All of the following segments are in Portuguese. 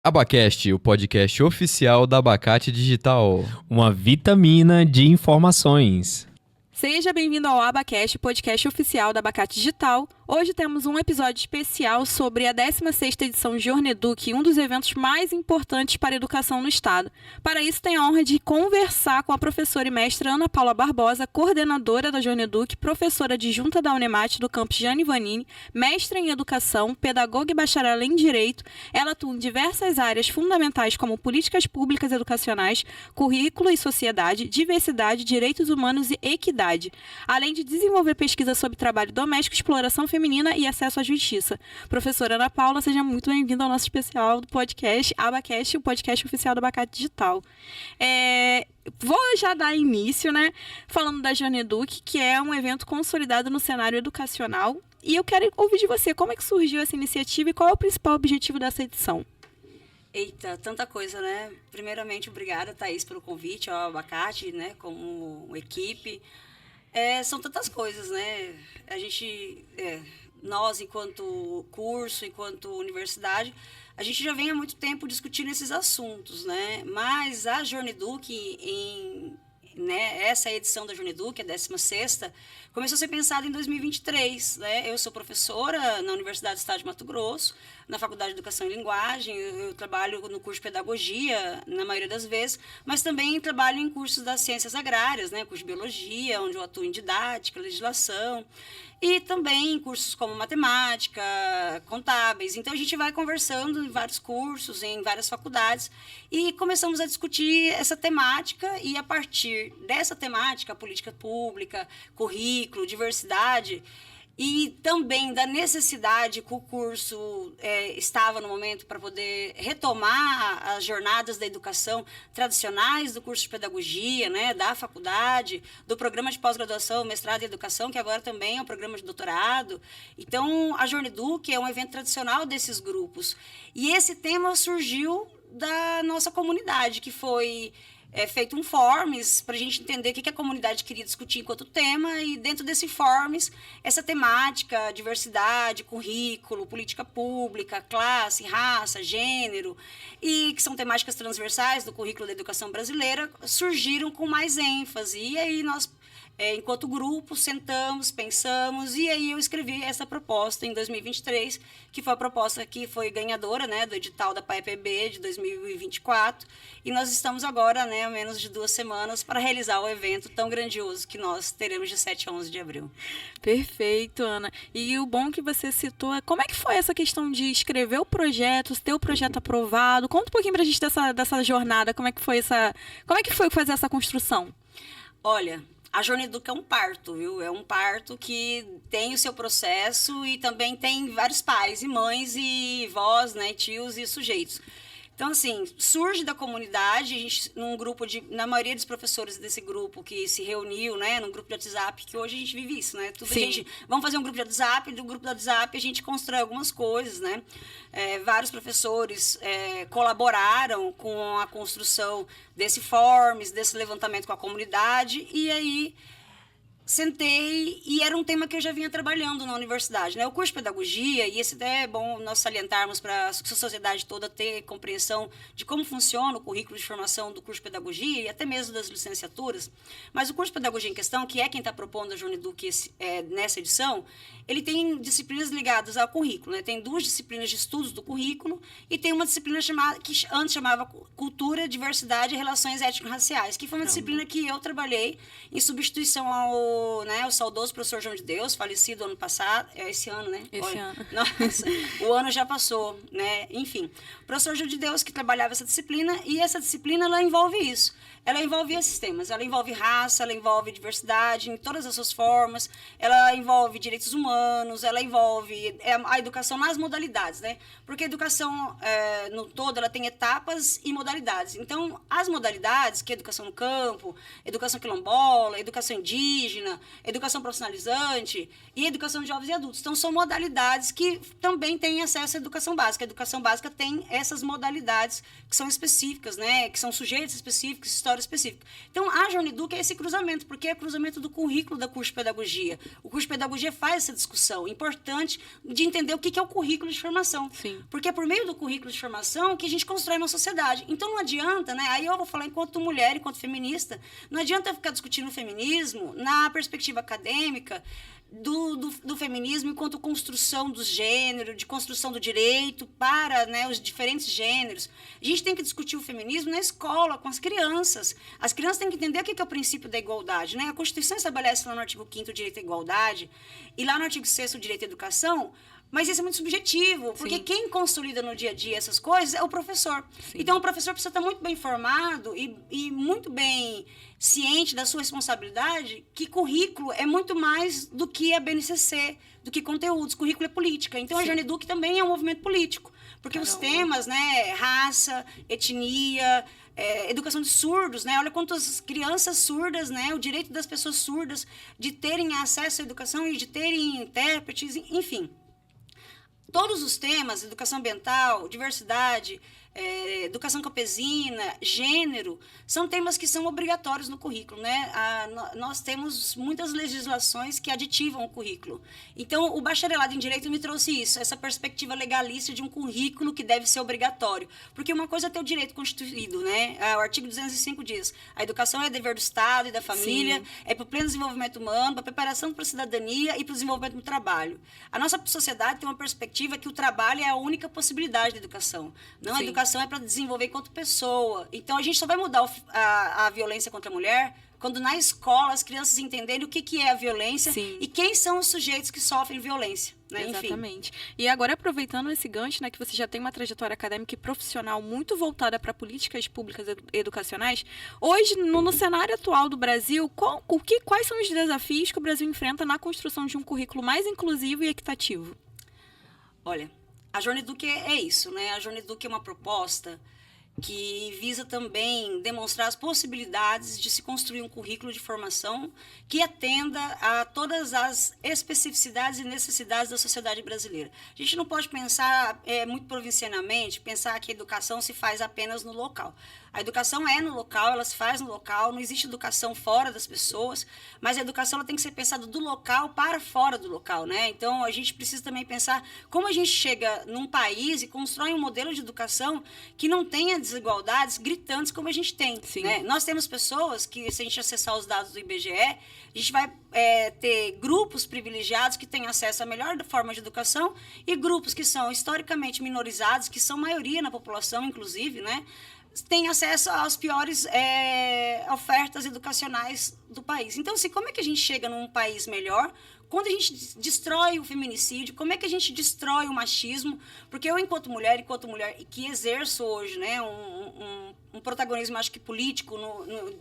Abacast, o podcast oficial da Abacate Digital. Uma vitamina de informações. Seja bem-vindo ao Abacast, podcast oficial da Abacate Digital. Hoje temos um episódio especial sobre a 16ª edição Jorneduc, um dos eventos mais importantes para a educação no Estado. Para isso, tenho a honra de conversar com a professora e mestra Ana Paula Barbosa, coordenadora da Jorneduc, professora adjunta da Unemate do campus Gianni Vannini, mestra em Educação, pedagoga e bacharel em Direito. Ela atua em diversas áreas fundamentais como políticas públicas educacionais, currículo e sociedade, diversidade, direitos humanos e equidade, além de desenvolver pesquisa sobre trabalho doméstico, exploração feminina e acesso à justiça. Professora Ana Paula, seja muito bem-vinda ao nosso especial do podcast Abacast, o podcast oficial do Abacate Digital. Vou já dar início, falando da Jorneduc, que é um evento consolidado no cenário educacional. E eu quero ouvir de você como é que surgiu essa iniciativa e qual é o principal objetivo dessa edição. Eita, tanta coisa, né? Primeiramente, obrigada, Thaís, pelo convite ao Abacate, como equipe. São tantas coisas, né? Nós, enquanto curso, enquanto universidade, a gente já vem há muito tempo discutindo esses assuntos, né? Mas a Jorneduc, essa edição da Jorneduc, a 16ª, começou a ser pensada em 2023. Né? Eu sou professora na Universidade do Estado de Mato Grosso, na Faculdade de Educação e Linguagem. Eu trabalho no curso de Pedagogia, na maioria das vezes, mas também trabalho em cursos das Ciências Agrárias, curso de Biologia, onde eu atuo em Didática, Legislação, e também em cursos como Matemática, Contábeis. Então, a gente vai conversando em vários cursos, em várias faculdades, e começamos a discutir essa temática, e a partir dessa temática, política pública, currículo, diversidade, e também da necessidade que o curso estava no momento para poder retomar as jornadas da educação tradicionais do curso de pedagogia, da faculdade, do programa de pós-graduação, mestrado em educação, que agora também é um programa de doutorado. Então, a Jorneduc é um evento tradicional desses grupos. E esse tema surgiu da nossa comunidade, que foi feito um forms para a gente entender o que a comunidade queria discutir enquanto tema, e dentro desse forms, essa temática, diversidade, currículo, política pública, classe, raça, gênero, e que são temáticas transversais do currículo da educação brasileira, surgiram com mais ênfase. E aí nós, enquanto grupo, sentamos, pensamos, e aí eu escrevi essa proposta em 2023, que foi a proposta que foi ganhadora do edital da PAEPB de 2024, e nós estamos agora, há menos de 2 semanas, para realizar o evento tão grandioso que nós teremos de 7 a 11 de abril. Perfeito, Ana. E o bom que você citou é como é que foi essa questão de escrever o projeto, ter o projeto aprovado. Conta um pouquinho pra gente dessa jornada, como é que foi fazer essa construção? Olha, a Jorneduc é um parto, viu? É um parto que tem o seu processo e também tem vários pais e mães e vós, tios e sujeitos. Então, assim, surge da comunidade, a gente, num grupo na maioria dos professores desse grupo que se reuniu, num grupo de WhatsApp, que hoje a gente vive isso, vamos fazer um grupo de WhatsApp, do grupo de WhatsApp a gente constrói algumas coisas, vários professores colaboraram com a construção desse forms, desse levantamento com a comunidade, e aí sentei, e era um tema que eu já vinha trabalhando na universidade, O curso de pedagogia, e esse é bom nós salientarmos para a sociedade toda ter compreensão de como funciona o currículo de formação do curso de pedagogia e até mesmo das licenciaturas. Mas o curso de pedagogia em questão, que é quem está propondo a Jorneduc nessa edição, ele tem disciplinas ligadas ao currículo, Tem 2 disciplinas de estudos do currículo e tem uma disciplina que antes chamava Cultura, Diversidade e Relações Étnico-Raciais, que foi uma disciplina que eu trabalhei em substituição ao saudoso professor João de Deus, falecido ano passado, esse ano, Esse ano. Nossa, o ano já passou, Enfim, o professor João de Deus que trabalhava essa disciplina, e essa disciplina, ela envolve isso. Ela envolve esses temas, ela envolve raça, ela envolve diversidade em todas as suas formas, ela envolve direitos humanos, ela envolve a educação nas modalidades, Porque a educação, no todo, ela tem etapas e modalidades. Então, as modalidades, que é educação no campo, educação quilombola, educação indígena, indígena, educação profissionalizante e educação de jovens e adultos. Então, são modalidades que também têm acesso à educação básica. A educação básica tem essas modalidades que são específicas, né? Que são sujeitos específicos, história específica. Então, a Jorneduc é esse cruzamento, porque é o cruzamento do currículo da curso de pedagogia. O curso de pedagogia faz essa discussão importante de entender o que é o currículo de formação. Sim. Porque é por meio do currículo de formação que a gente constrói uma sociedade. Então, não adianta, né? Aí eu vou falar enquanto mulher, enquanto feminista, não adianta ficar discutindo o feminismo na perspectiva acadêmica do feminismo enquanto construção do gênero, de construção do direito para, né, os diferentes gêneros. A gente tem que discutir o feminismo na escola, com as crianças. As crianças têm que entender o que é o princípio da igualdade, né? A Constituição estabelece lá no artigo 5º o direito à igualdade e lá no artigo 6º o direito à educação. Mas isso é muito subjetivo, porque quem consolida no dia a dia essas coisas é o professor. Sim. Então, o professor precisa estar muito bem formado e muito bem ciente da sua responsabilidade, que currículo é muito mais do que a BNCC, do que conteúdos. Currículo é política. Então, a Jorneduc também é um movimento político, porque os temas, né, raça, etnia, educação de surdos, né? Olha quantas crianças surdas, né? O direito das pessoas surdas de terem acesso à educação e de terem intérpretes, enfim. Todos os temas, educação ambiental, diversidade, educação campesina, gênero, são temas que são obrigatórios no currículo, né? Nós temos muitas legislações que aditivam o currículo. Então, o bacharelado em Direito me trouxe isso, essa perspectiva legalista de um currículo que deve ser obrigatório. Porque uma coisa é ter o direito constituído, né? O artigo 205 diz, a educação é dever do Estado e da família, é para o pleno desenvolvimento humano, para a preparação para a cidadania e para o desenvolvimento do trabalho. A nossa sociedade tem uma perspectiva que o trabalho é a única possibilidade da educação. Não, a educação é para desenvolver enquanto pessoa. Então, a gente só vai mudar a violência contra a mulher quando na escola as crianças entenderem o que é a violência e quem são os sujeitos que sofrem violência. Né? Exatamente. Enfim. E agora, aproveitando esse gancho, né, que você já tem uma trajetória acadêmica e profissional muito voltada para políticas públicas educacionais, hoje, no cenário atual do Brasil, quais são os desafios que o Brasil enfrenta na construção de um currículo mais inclusivo e equitativo? Olha, a Jorneduc é isso, né? A Jorneduc é uma proposta que visa também demonstrar as possibilidades de se construir um currículo de formação que atenda a todas as especificidades e necessidades da sociedade brasileira. A gente não pode pensar muito provincianamente, pensar que a educação se faz apenas no local. A educação é no local, ela se faz no local, não existe educação fora das pessoas, mas a educação ela tem que ser pensada do local para fora do local, né? Então, a gente precisa também pensar como a gente chega num país e constrói um modelo de educação que não tenha desigualdades gritantes como a gente tem, né? Nós temos pessoas que, se a gente acessar os dados do IBGE, a gente vai ter grupos privilegiados que têm acesso à melhor forma de educação e grupos que são historicamente minorizados, que são maioria na população, inclusive, né? Tem acesso às piores ofertas educacionais do país. Então, assim, como é que a gente chega num país melhor quando a gente destrói o feminicídio? Como é que a gente destrói o machismo? Porque eu, enquanto mulher que exerço hoje, né, um protagonismo, acho que político,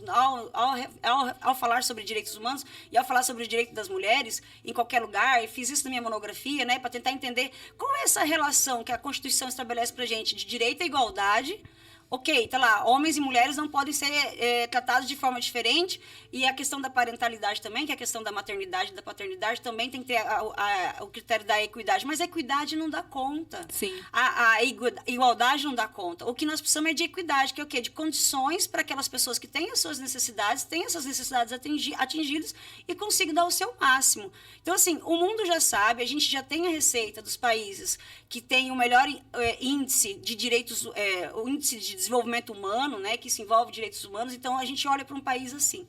ao falar sobre direitos humanos e ao falar sobre o direito das mulheres em qualquer lugar, e fiz isso na minha monografia, né, para tentar entender qual é essa relação que a Constituição estabelece para a gente de direito à igualdade. Ok, tá lá, homens e mulheres não podem ser tratados de forma diferente, e a questão da parentalidade também, que é a questão da maternidade e da paternidade, também tem que ter o critério da equidade, mas a equidade não dá conta. Sim. A igualdade não dá conta. O que nós precisamos é de equidade, que é o quê? De condições para aquelas pessoas que têm as suas necessidades, tenham essas necessidades atingidas e consigam dar o seu máximo. Então, assim, o mundo já sabe, a gente já tem a receita dos países que têm o melhor índice de direitos, o índice de desenvolvimento humano, né, que se envolve direitos humanos. Então, a gente olha para um país assim.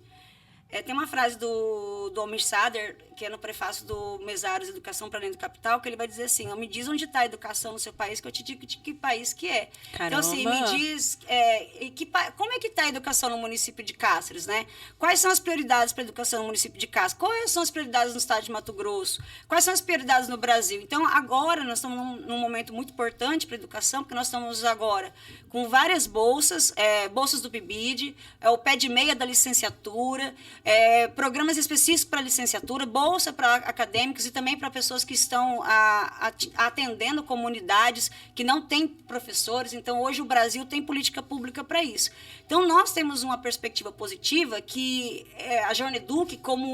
Tem uma frase do Almir Sader, que é no prefácio do Mesários Educação para Além do Capital, que ele vai dizer assim: me diz onde está a educação no seu país, que eu te digo de que país que é. Caramba. Então, assim, me diz como é que está a educação no município de Cáceres, né? Quais são as prioridades para a educação no município de Cáceres? Quais são as prioridades no estado de Mato Grosso? Quais são as prioridades no Brasil? Então, agora, nós estamos num momento muito importante para a educação, porque nós estamos agora com várias bolsas, bolsas do PIBID, o pé de meia da licenciatura, programas específicos para licenciatura, bolsa para acadêmicos e também para pessoas que estão atendendo comunidades que não têm professores. Então, hoje o Brasil tem política pública para isso. Então, nós temos uma perspectiva positiva que a Jorneduc como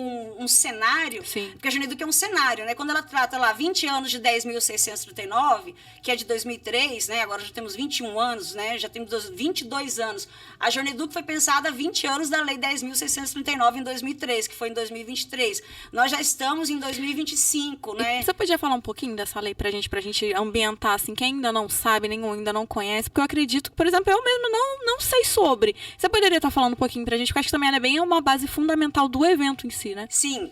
um cenário, Sim. porque a Jorneduc é um cenário, né? Quando ela trata lá 20 anos de 10.639, que é de 2003, né? Agora já temos 21 anos, né? Já temos 22 anos. A Jorneduc foi pensada há 20 anos da Lei 10.639 em 2003, que foi em 2023. Nós já estamos em 2025, né? Você podia falar um pouquinho dessa lei pra gente ambientar, assim, quem ainda não sabe, ainda não conhece, porque eu acredito que, por exemplo, eu mesmo não sei sobre. Você poderia estar falando um pouquinho pra gente, porque eu acho que também ela é bem uma base fundamental do evento em si, né? Sim,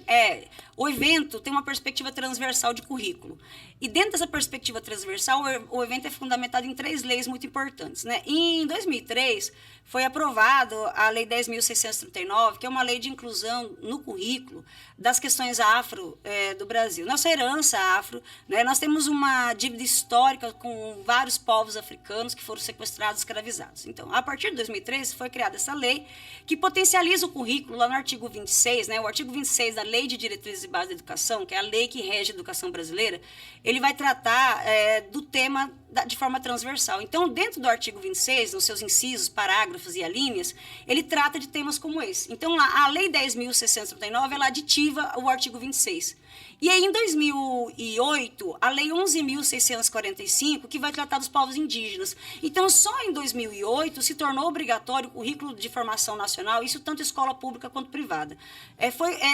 o evento tem uma perspectiva transversal de currículo. E dentro dessa perspectiva transversal, o evento é fundamentado em 3 leis muito importantes, né? Em 2003, foi aprovado a Lei 10.639, que é uma lei de inclusão no currículo das questões afro do Brasil. Nossa herança afro, né? Nós temos uma dívida histórica com vários povos africanos que foram sequestrados e escravizados. Então, a partir de 2003, foi criada essa lei que potencializa o currículo lá no artigo 26, né? O artigo 26 da Lei de Diretrizes e Bases da Educação, que é a lei que rege a educação brasileira, ele vai tratar do tema de forma transversal. Então, dentro do artigo 26, nos seus incisos, parágrafos e alíneas, ele trata de temas como esse. Então, a Lei 10.639, ela aditiva o artigo 26. E aí, em 2008, a Lei 11.645, que vai tratar dos povos indígenas. Então, só em 2008 se tornou obrigatório o currículo de formação nacional, isso tanto escola pública quanto privada.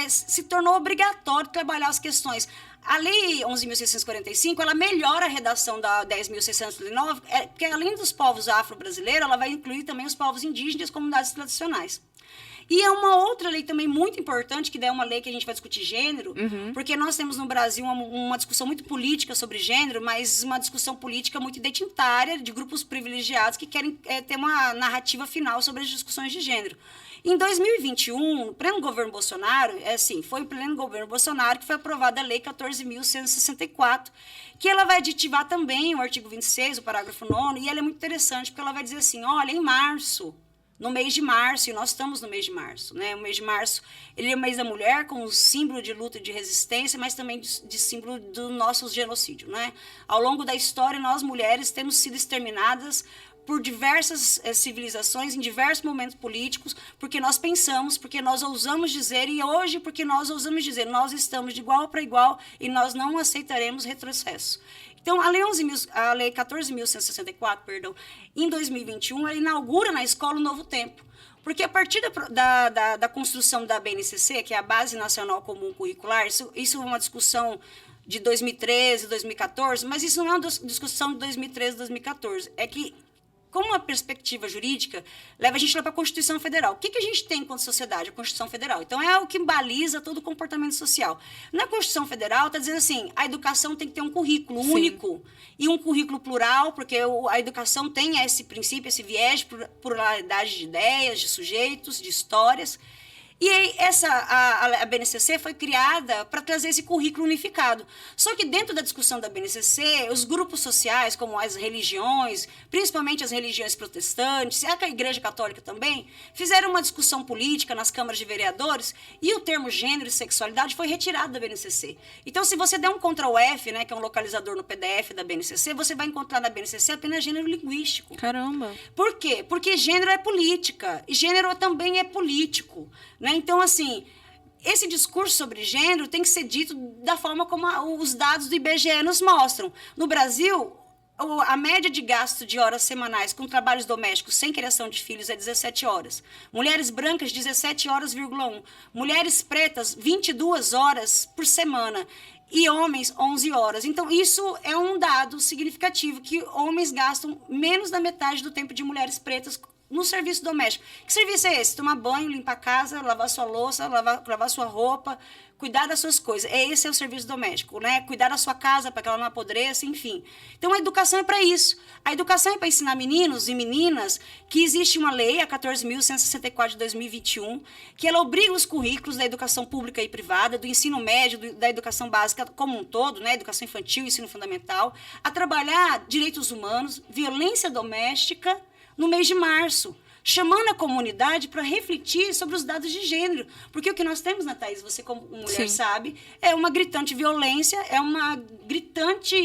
Se tornou obrigatório trabalhar as questões. A Lei 11.645, ela melhora a redação da 10.639, porque além dos povos afro-brasileiros, ela vai incluir também os povos indígenas e as comunidades tradicionais. E é uma outra lei também muito importante, que daí é uma lei que a gente vai discutir gênero, porque nós temos no Brasil uma discussão muito política sobre gênero, mas uma discussão política muito identitária de grupos privilegiados que querem ter uma narrativa final sobre as discussões de gênero. Em 2021, no pleno governo Bolsonaro, foi o pleno governo Bolsonaro que foi aprovada a Lei 14.164, que ela vai aditivar também o artigo 26, o parágrafo 9º, e ela é muito interessante, porque ela vai dizer assim, olha, em março, no mês de março, e nós estamos no mês de março, né? O mês de março, ele é o mês da mulher, com um símbolo de luta e de resistência, mas também de símbolo do nosso genocídio, né? Ao longo da história, nós mulheres temos sido exterminadas por diversas civilizações, em diversos momentos políticos, porque nós pensamos, porque nós ousamos dizer, e hoje, porque nós ousamos dizer, nós estamos de igual para igual e nós não aceitaremos retrocesso. Então, a Lei 14.164, em 2021, ela inaugura na escola um novo tempo. Porque a partir da construção da BNCC, que é a Base Nacional Comum Curricular, isso é uma discussão de 2013, 2014, mas isso não é uma discussão de 2013, 2014. É que, como uma perspectiva jurídica, leva a gente lá para a Constituição Federal. O que a gente tem enquanto sociedade? A Constituição Federal. Então, é o que baliza todo o comportamento social. Na Constituição Federal, está dizendo assim, a educação tem que ter um currículo único e um currículo plural, porque a educação tem esse princípio, esse viés de pluralidade de ideias, de sujeitos, de histórias. E aí, a BNCC foi criada para trazer esse currículo unificado. Só que dentro da discussão da BNCC, os grupos sociais, como as religiões, principalmente as religiões protestantes, e a Igreja Católica também, fizeram uma discussão política nas câmaras de vereadores e o termo gênero e sexualidade foi retirado da BNCC. Então, se você der um Ctrl+F, né, que é um localizador no PDF da BNCC, você vai encontrar na BNCC apenas gênero linguístico. Caramba! Por quê? Porque gênero é política e gênero também é político. Né? Então, assim, esse discurso sobre gênero tem que ser dito da forma como os dados do IBGE nos mostram. No Brasil, a média de gasto de horas semanais com trabalhos domésticos sem criação de filhos é 17 horas. Mulheres brancas, 17 horas,1. Mulheres pretas, 22 horas por semana. E homens, 11 horas. Então, isso é um dado significativo, que homens gastam menos da metade do tempo de mulheres pretas no serviço doméstico. Que serviço é esse? Tomar banho, limpar a casa, lavar sua louça, lavar sua roupa, cuidar das suas coisas. Esse é o serviço doméstico, né? Cuidar da sua casa para que ela não apodreça, enfim. Então, a educação é para isso. A educação é para ensinar meninos e meninas que existe uma lei, a 14.164 de 2021, que ela obriga os currículos da educação pública e privada, do ensino médio, da educação básica como um todo, né? Educação infantil, ensino fundamental, a trabalhar direitos humanos, violência doméstica, no mês de março. chamando a comunidade para refletir sobre os dados de gênero. Porque o que nós temos, né, Thaís, você como mulher sabe, é uma gritante violência, é uma gritante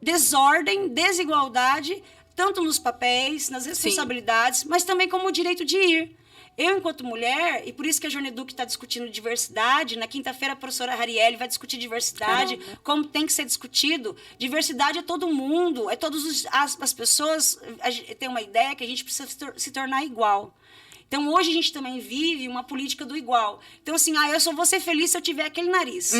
desordem, desigualdade, tanto nos papéis, nas responsabilidades, mas também como o direito de ir. Eu, enquanto mulher, e por isso que a Jorneduc está discutindo diversidade, na quinta-feira a professora Harielle vai discutir diversidade, como tem que ser discutido. Diversidade é todo mundo, é todas as pessoas. Tem uma ideia que a gente precisa se tornar igual. Então, hoje a gente também vive uma política do igual. Então, assim, eu só vou ser feliz se eu tiver aquele nariz.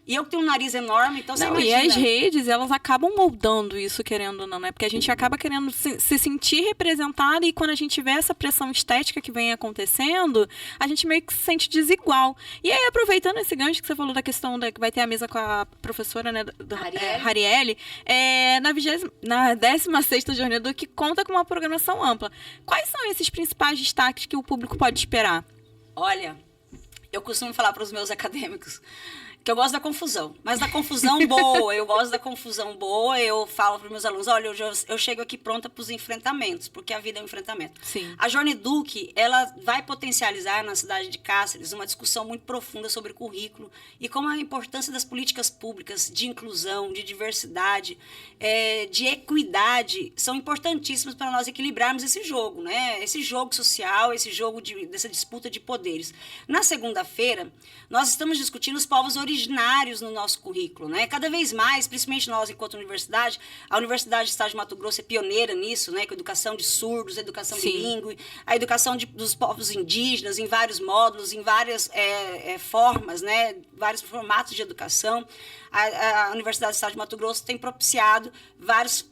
E eu que tenho um nariz enorme, então você imagina. E as redes, elas acabam moldando isso, querendo ou não, né? Porque a gente acaba querendo se sentir representada e quando a gente vê essa pressão estética que vem acontecendo, a gente meio que se sente desigual. E aí, aproveitando esse gancho que você falou da questão que vai ter a mesa com a professora, né, Harielle, na 16ª Jorneduc, que conta com uma programação ampla. Quais são esses principais destaques que o público pode esperar? Olha, eu costumo falar para os meus acadêmicos que eu gosto da confusão, mas da confusão boa. Eu gosto da confusão boa. Eu falo para os meus alunos, olha, eu chego aqui pronta para os enfrentamentos, porque a vida é um enfrentamento. Sim. A Jorneduc, ela vai potencializar na cidade de Cáceres uma discussão muito profunda sobre currículo e como a importância das políticas públicas de inclusão, de diversidade, de equidade, são importantíssimas para nós equilibrarmos esse jogo, né? Esse jogo social, esse jogo dessa disputa de poderes. Na segunda-feira, nós estamos discutindo os povos originários no nosso currículo, né? Cada vez mais, principalmente nós enquanto universidade, a Universidade do Estado de Mato Grosso é pioneira nisso, né? Com a educação de surdos, a educação bilíngue, a educação dos povos indígenas em vários módulos, em várias formas, né? Vários formatos de educação. A Universidade do Estado de Mato Grosso tem propiciado vários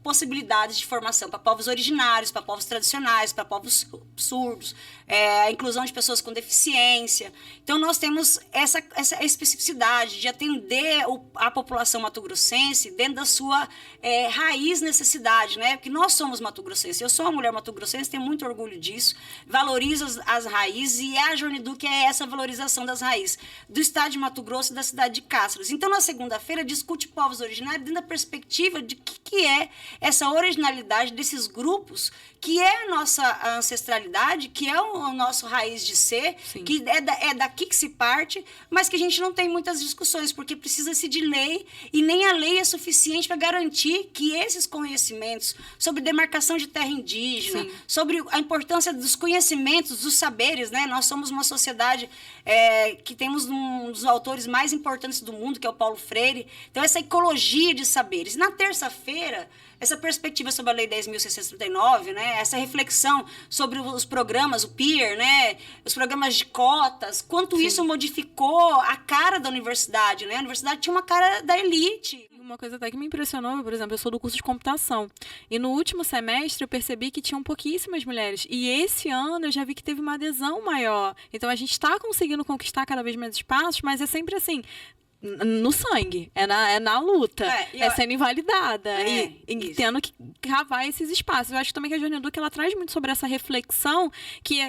possibilidades de formação para povos originários, para povos tradicionais, para povos surdos, a inclusão de pessoas com deficiência. Então, nós temos essa especificidade de atender a população mato-grossense dentro da sua raiz necessidade, né? Porque nós somos mato-grossenses. Eu sou uma mulher mato-grossense, tenho muito orgulho disso, valorizo as raízes e a Jorneduc é essa valorização das raízes do estado de Mato Grosso e da cidade de Cáceres. Então, na segunda-feira, discute povos originários dentro da perspectiva de que é essa originalidade desses grupos, que é a nossa ancestralidade, que é o nosso raiz de ser, que é daqui que se parte, mas que a gente não tem muitas discussões, porque precisa-se de lei, e nem a lei é suficiente para garantir que esses conhecimentos sobre demarcação de terra indígena, sobre a importância dos conhecimentos, dos saberes, né? Nós somos uma sociedade que temos um dos autores mais importantes do mundo, que é o Paulo Freire. Então, essa ecologia de saberes. Na terça-feira, essa perspectiva sobre a Lei 10.639, né? Essa reflexão sobre os programas, o PEER, né? Os programas de cotas, quanto isso modificou a cara da universidade, né? A universidade tinha uma cara da elite. Uma coisa até que me impressionou, por exemplo, eu sou do curso de computação. E no último semestre eu percebi que tinham pouquíssimas mulheres. E esse ano eu já vi que teve uma adesão maior. Então a gente está conseguindo conquistar cada vez mais espaços, mas é sempre assim, no sangue, é na luta, sendo invalidada e tendo que cavar esses espaços. Eu acho também que a Jorneduc, ela traz muito sobre essa reflexão que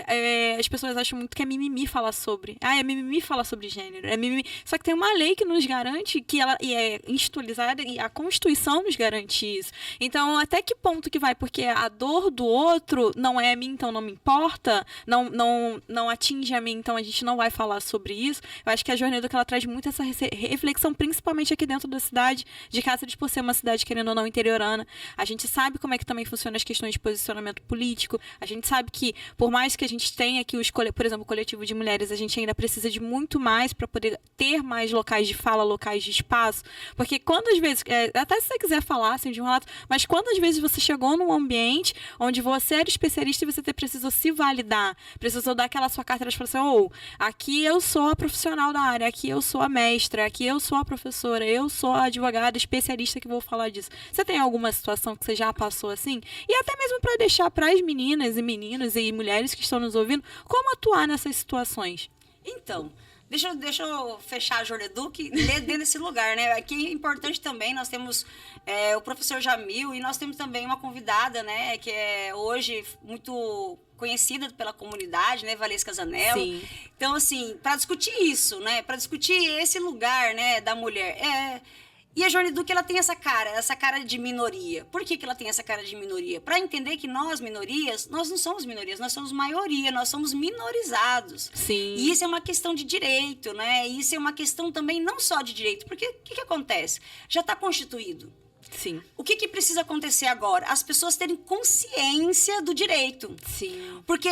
as pessoas acham muito que é mimimi falar sobre. É mimimi falar sobre gênero, é mimimi. Só que tem uma lei que nos garante, que ela é institucionalizada e a Constituição nos garante isso. Então, até que ponto que vai? Porque a dor do outro não é a mim, então não me importa, não atinge a mim, então a gente não vai falar sobre isso. Eu acho que a Jorneduc, ela traz muito essa reflexão, principalmente aqui dentro da cidade de Cáceres, por ser uma cidade, querendo ou não, interiorana. A gente sabe como é que também funciona as questões de posicionamento político. A gente sabe que, por mais que a gente tenha aqui, por exemplo, o coletivo de mulheres, a gente ainda precisa de muito mais para poder ter mais locais de fala, locais de espaço. Porque quantas vezes, até se você quiser falar assim, de um relato, mas quantas vezes você chegou num ambiente onde você era especialista e você precisou se validar, precisou dar aquela sua carteira de falar assim, aqui eu sou a profissional da área, aqui eu sou a mestra, aqui eu sou a professora, eu sou a advogada especialista que vou falar disso. Você tem alguma situação que você já passou assim? E até mesmo para deixar para as meninas e meninos e mulheres que estão nos ouvindo, como atuar nessas situações? Então, deixa eu fechar a Jorneduc dentro desse lugar, né? Aqui é importante também, nós temos o professor Jamil e nós temos também uma convidada, né? Que é hoje muito conhecida pela comunidade, né? Valesca Zanello. Sim. Então, assim, para discutir isso, né? Para discutir esse lugar, né, da mulher. E a Joane Duque, ela tem essa cara de minoria. Por que ela tem essa cara de minoria? Para entender que nós, minorias, nós não somos minorias, nós somos maioria, nós somos minorizados. Sim. E isso é uma questão de direito, né? E isso é uma questão também não só de direito, porque o que acontece? Já está constituído. Sim. O que precisa acontecer agora? As pessoas terem consciência do direito. Sim. Porque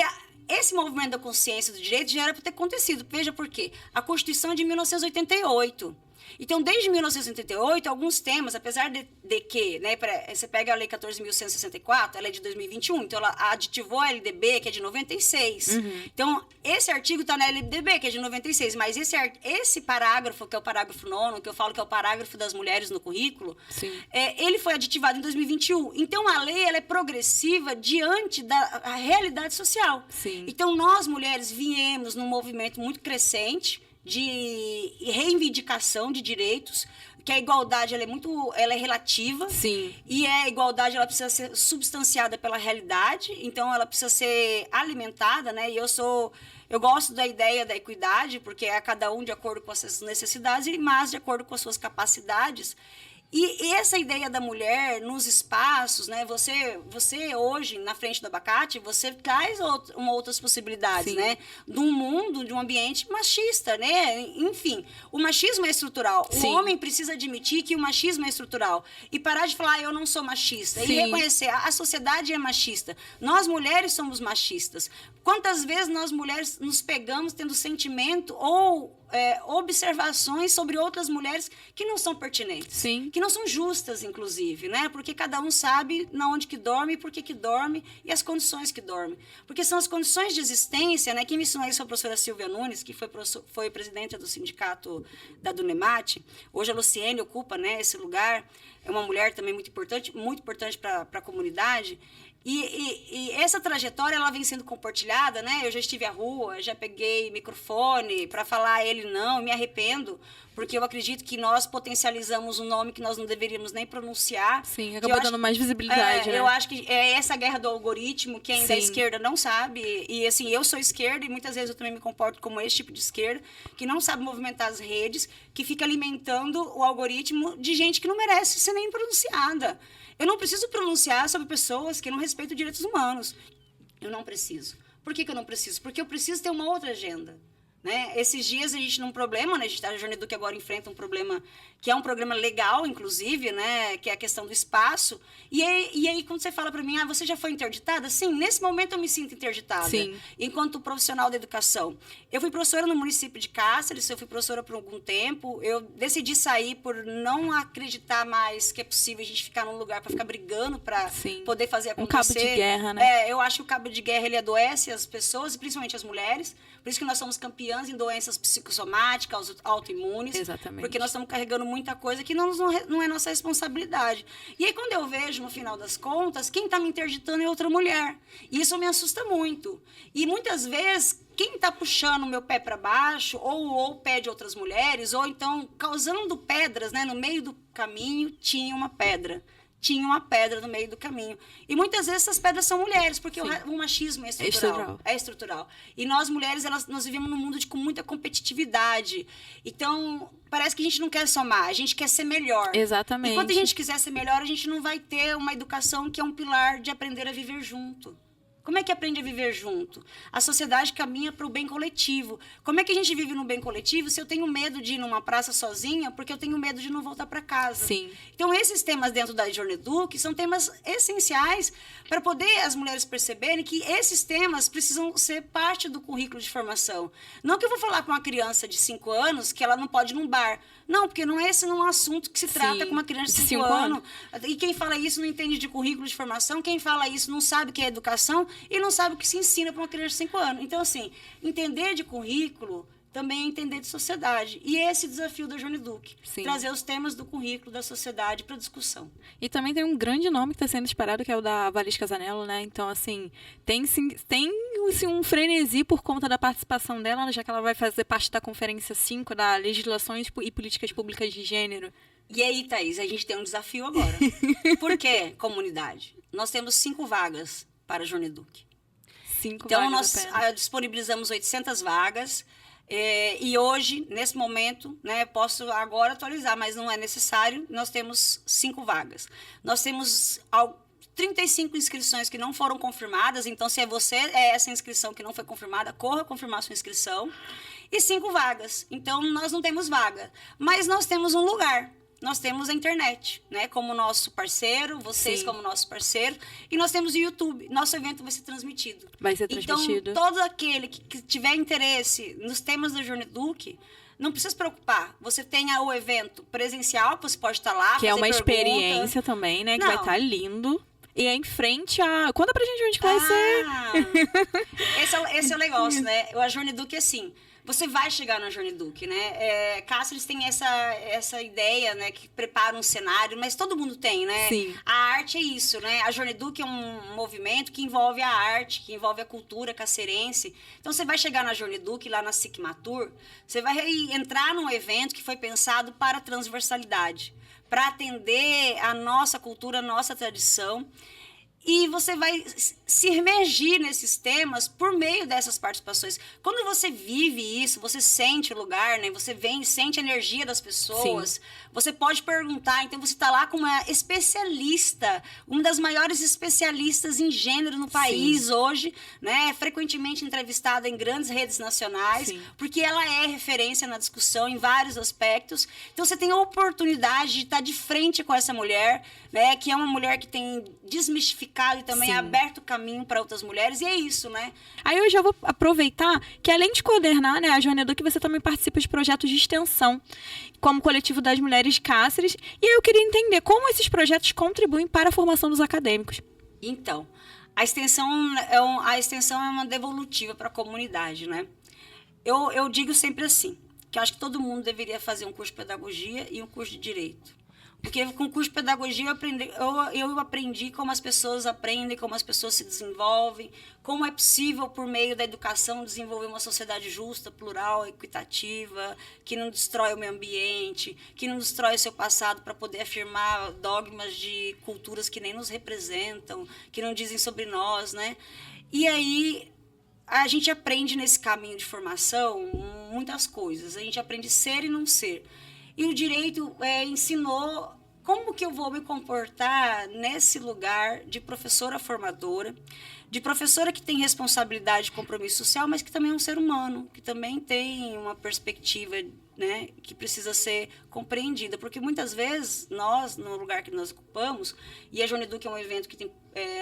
esse movimento da consciência do direito já era para ter acontecido. Veja por quê. A Constituição é de 1988. Então, desde 1988, alguns temas, apesar de que, né, você pega a Lei 14.164, ela é de 2021, então ela aditivou a LDB, que é de 96. Então, esse artigo está na LDB, que é de 96, mas esse parágrafo, que é o parágrafo 9º, que eu falo que é o parágrafo das mulheres no currículo, ele foi aditivado em 2021. Então, a lei ela é progressiva diante da realidade social. Sim. Então, nós, mulheres, viemos num movimento muito crescente, de reivindicação de direitos, que a igualdade ela é relativa. Sim. E a igualdade ela precisa ser substanciada pela realidade, então ela precisa ser alimentada, né? E eu gosto da ideia da equidade, porque é cada um de acordo com as suas necessidades, mas de acordo com as suas capacidades. E essa ideia da mulher nos espaços, né? Você hoje, na frente do Abacate, você traz outras possibilidades, Sim. né? De um mundo, de um ambiente machista, né? Enfim, o machismo é estrutural. Sim. O homem precisa admitir que o machismo é estrutural. E parar de falar, eu não sou machista. Sim. E reconhecer, a sociedade é machista. Nós, mulheres, somos machistas. Quantas vezes nós, mulheres, nos pegamos tendo sentimento ou observações sobre outras mulheres que não são pertinentes. Sim. Que não são justas, inclusive, né? Porque cada um sabe na onde que dorme, por que dorme e as condições que dorme. Porque são as condições de existência, né? Quem me ensinou isso foi a professora Silvia Nunes, que foi presidente do sindicato da Dunemate. Hoje a Luciene ocupa, né, esse lugar. É uma mulher também muito importante para a comunidade. E essa trajetória ela vem sendo compartilhada, né? Eu já estive à rua, já peguei microfone para falar a ele não, me arrependo, porque eu acredito que nós potencializamos um nome que nós não deveríamos nem pronunciar. Sim, acabou dando mais visibilidade, né? Eu acho que é essa guerra do algoritmo que ainda a Sim. esquerda não sabe. E assim, eu sou esquerda e muitas vezes eu também me comporto como esse tipo de esquerda, que não sabe movimentar as redes, que fica alimentando o algoritmo de gente que não merece ser nem pronunciada. Eu não preciso pronunciar sobre pessoas que não respeitam direitos humanos. Eu não preciso. Por que eu não preciso? Porque eu preciso ter uma outra agenda. Né? Esses dias a gente num problema, né? A Joane Duque agora enfrenta um problema que é um programa legal, inclusive, né? Que é a questão do espaço. E aí quando você fala para mim, você já foi interditada? Sim, nesse momento eu me sinto interditada. Sim. Enquanto profissional da educação. Eu fui professora no município de Cáceres, eu fui professora por algum tempo. Eu decidi sair por não acreditar mais que é possível a gente ficar num lugar para ficar brigando para poder fazer acontecer. Um cabo de guerra, né? Eu acho que o cabo de guerra ele adoece as pessoas, e principalmente as mulheres. Por isso que nós somos campeãs em doenças psicossomáticas, autoimunes. Exatamente. Porque nós estamos carregando muita coisa que não é nossa responsabilidade. E aí, quando eu vejo, no final das contas, quem está me interditando é outra mulher. E isso me assusta muito. E muitas vezes, quem está puxando o meu pé para baixo, ou o pé de outras mulheres, ou então causando pedras, né, no meio do caminho, tinha uma pedra no meio do caminho. E muitas vezes essas pedras são mulheres, porque o machismo é estrutural. É estrutural. E nós, mulheres, nós vivemos num mundo com muita competitividade. Então, parece que a gente não quer somar, a gente quer ser melhor. Exatamente. Enquanto a gente quiser ser melhor, a gente não vai ter uma educação que é um pilar de aprender a viver junto. Como é que aprende a viver junto? A sociedade caminha para o bem coletivo. Como é que a gente vive no bem coletivo se eu tenho medo de ir numa praça sozinha porque eu tenho medo de não voltar para casa? Sim. Então, esses temas dentro da Joane Duque são temas essenciais para poder as mulheres perceberem que esses temas precisam ser parte do currículo de formação. Não que eu vou falar com uma criança de 5 anos que ela não pode ir num bar. Não, porque esse não é um assunto que se trata com uma criança de 5 anos. E quem fala isso não entende de currículo de formação, quem fala isso não sabe o que é educação e não sabe o que se ensina para uma criança de 5 anos. Então, assim, entender de currículo também é entender de sociedade. E esse desafio da Joane Duque. Sim. Trazer os temas do currículo da sociedade para discussão. E também tem um grande nome que está sendo disparado, que é o da Valis Casanello, né? Então, assim, tem um frenesi por conta da participação dela, já que ela vai fazer parte da Conferência 5 da Legislações e Políticas Públicas de Gênero. E aí, Thaís, a gente tem um desafio agora. Por quê, comunidade? Nós temos 5 vagas para a Joane Duque. 5 Então, vagas nós apenas. disponibilizamos 800 vagas. E hoje, nesse momento, né, posso agora atualizar, mas não é necessário, nós temos 5 vagas. Nós temos 35 inscrições que não foram confirmadas, então se é essa inscrição que não foi confirmada, corra confirmar sua inscrição. E 5 vagas, então nós não temos vaga, mas nós temos um lugar. Nós temos a internet, né, como nosso parceiro, vocês como nosso parceiro, e nós temos o YouTube. Nosso evento vai ser transmitido. Vai ser transmitido. Então, todo aquele que tiver interesse nos temas da Jorneduc, não precisa se preocupar. Você tem o evento presencial, que você pode estar lá, Que é fazer uma pergunta. experiência também, né? Que Não. vai estar lindo. E é em frente a... Conta pra gente onde que vai ser. Esse é o negócio, né? A Jorneduc é assim... Você vai chegar na Jorneduc, né? Cáceres tem essa ideia, né? Que prepara um cenário, mas todo mundo tem, né? Sim. A arte é isso, né? A Jorneduc é um movimento que envolve a arte, que envolve a cultura cacerense. Então, você vai chegar na Jorneduc, lá na Cicmatur, você vai entrar num evento que foi pensado para a transversalidade, para atender a nossa cultura, a nossa tradição. E você vai se imergir nesses temas por meio dessas participações. Quando você vive isso, você sente o lugar, né? Você sente a energia das pessoas. Sim. Você pode perguntar. Então, você está lá com uma especialista, uma das maiores especialistas em gênero no país. Sim. Hoje, né? Frequentemente entrevistada em grandes redes nacionais, sim, porque ela é referência na discussão em vários aspectos. Então, você tem a oportunidade de estar de frente com essa mulher, né? Que é uma mulher que tem desmistificado e também, sim, aberto caminho para outras mulheres, e é isso, né? Aí eu já vou aproveitar que, além de coordenar, né, a Jorneduc, você também participa de projetos de extensão, como o Coletivo das Mulheres de Cáceres, e eu queria entender como esses projetos contribuem para a formação dos acadêmicos. Então, a extensão é uma devolutiva para a comunidade, né? Eu digo sempre assim, que eu acho que todo mundo deveria fazer um curso de pedagogia e um curso de direito. Porque com o curso de pedagogia eu aprendi como as pessoas aprendem, como as pessoas se desenvolvem, como é possível, por meio da educação, desenvolver uma sociedade justa, plural, equitativa, que não destrói o meio ambiente, que não destrói o seu passado para poder afirmar dogmas de culturas que nem nos representam, que não dizem sobre nós, né? E aí a gente aprende nesse caminho de formação muitas coisas. A gente aprende ser e não ser. E o direito ensinou como que eu vou me comportar nesse lugar de professora formadora, de professora que tem responsabilidade e compromisso social, mas que também é um ser humano, que também tem uma perspectiva, né, que precisa ser compreendida. Porque muitas vezes nós, no lugar que nós ocupamos, e a Jorneduc é um evento que tem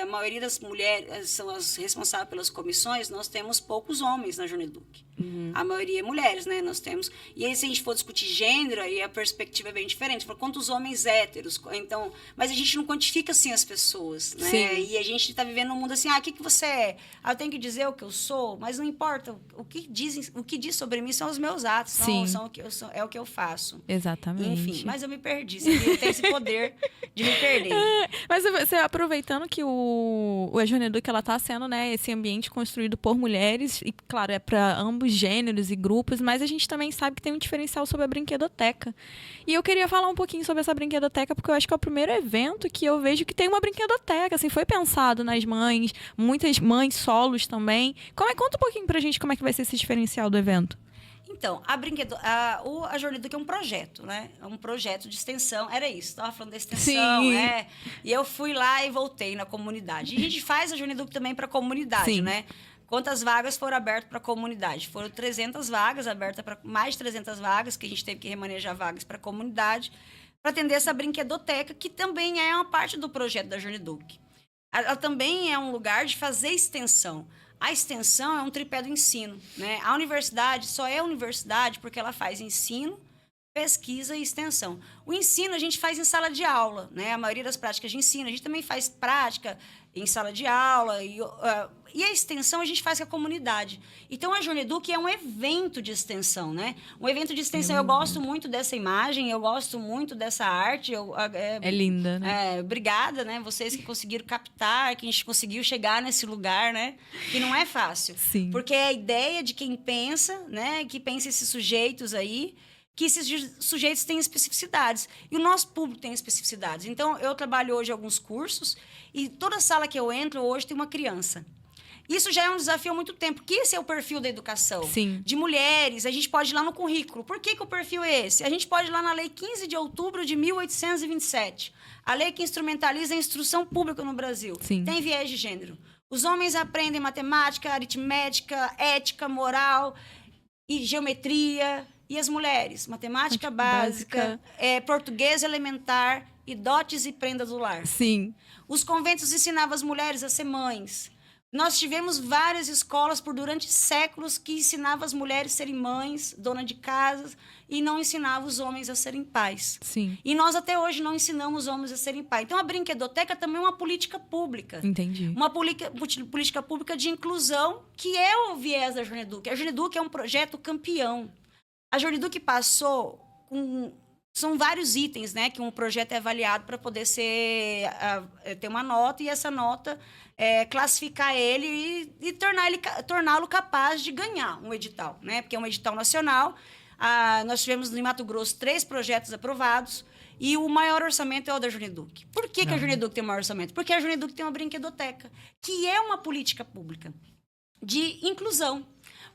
a maioria das mulheres são as responsáveis pelas comissões, nós temos poucos homens na Jorneduc. Uhum. A maioria é mulheres, né? Nós temos. E aí, se a gente for discutir gênero, aí a perspectiva é bem diferente. Fala, quantos homens héteros? Então, mas a gente não quantifica assim as pessoas, né? Sim. E a gente está vivendo num mundo assim, o que você é? Eu tenho que dizer o que eu sou, mas não importa. O que diz sobre mim são os meus atos, são o que eu sou, é o que eu faço. Exatamente. Enfim, mas eu me perdi. Você tem esse poder de me perder. Mas você, aproveitando que a Jorneduc, ela está sendo, né, esse ambiente construído por mulheres, e claro, é para ambos gêneros e grupos, mas a gente também sabe que tem um diferencial sobre a brinquedoteca. E eu queria falar um pouquinho sobre essa brinquedoteca, porque eu acho que é o primeiro evento que eu vejo que tem uma brinquedoteca, assim, foi pensado nas mães, muitas mães solos também. Conta um pouquinho pra gente como é que vai ser esse diferencial do evento. Então, a Jorneduc é um projeto, né? É um projeto de extensão. Era isso, estava falando da extensão, sim, né? E eu fui lá e voltei na comunidade. E a gente faz a Jorneduc também para a comunidade, sim, né? Quantas vagas foram abertas para a comunidade? Foram 300 vagas, abertas para mais de 300 vagas, que a gente teve que remanejar vagas para a comunidade, para atender essa brinquedoteca, que também é uma parte do projeto da Jorneduc. Ela também é um lugar de fazer extensão. A extensão é um tripé do ensino, né? A universidade só é universidade porque ela faz ensino, pesquisa e extensão. O ensino a gente faz em sala de aula, né? A maioria das práticas de ensino, a gente também faz prática em sala de aula. E a extensão a gente faz com a comunidade. Então, a Jorneduc é um evento de extensão, né? Um evento de extensão. Eu gosto muito dessa imagem, eu gosto muito dessa arte. É linda, né? Obrigada, né? Vocês que conseguiram captar, que a gente conseguiu chegar nesse lugar, né? Que não é fácil. Sim. Porque é a ideia de quem pensa, né? Que pensa esses sujeitos aí, que esses sujeitos têm especificidades. E o nosso público tem especificidades. Então, eu trabalho hoje alguns cursos e toda sala que eu entro hoje tem uma criança. Isso já é um desafio há muito tempo, porque esse é o perfil da educação. Sim. De mulheres, a gente pode ir lá no currículo. Por que o perfil é esse? A gente pode ir lá na Lei 15 de outubro de 1827, a lei que instrumentaliza a instrução pública no Brasil. Sim. Tem viés de gênero. Os homens aprendem matemática, aritmética, ética, moral e geometria. E as mulheres? Matemática básica, português elementar e dotes e prendas do lar. Sim. Os conventos ensinavam as mulheres a ser mães. Nós tivemos várias escolas durante séculos que ensinavam as mulheres a serem mães, dona de casas, e não ensinavam os homens a serem pais. Sim. E nós até hoje não ensinamos os homens a serem pais. Então a brinquedoteca também é uma política pública. Entendi. Uma política pública de inclusão, que é o viés da Jorneduc. A Jorneduc é um projeto campeão. A Jorneduc passou com... São vários itens, né, que um projeto é avaliado para poder ter uma nota, e essa nota classificar ele e torná-lo capaz de ganhar um edital, né? Porque é um edital nacional. Nós tivemos no Mato Grosso 3 projetos aprovados e o maior orçamento é o da Jorneduc. Por que a Jorneduc tem o maior orçamento? Porque a Jorneduc tem uma brinquedoteca, que é uma política pública de inclusão.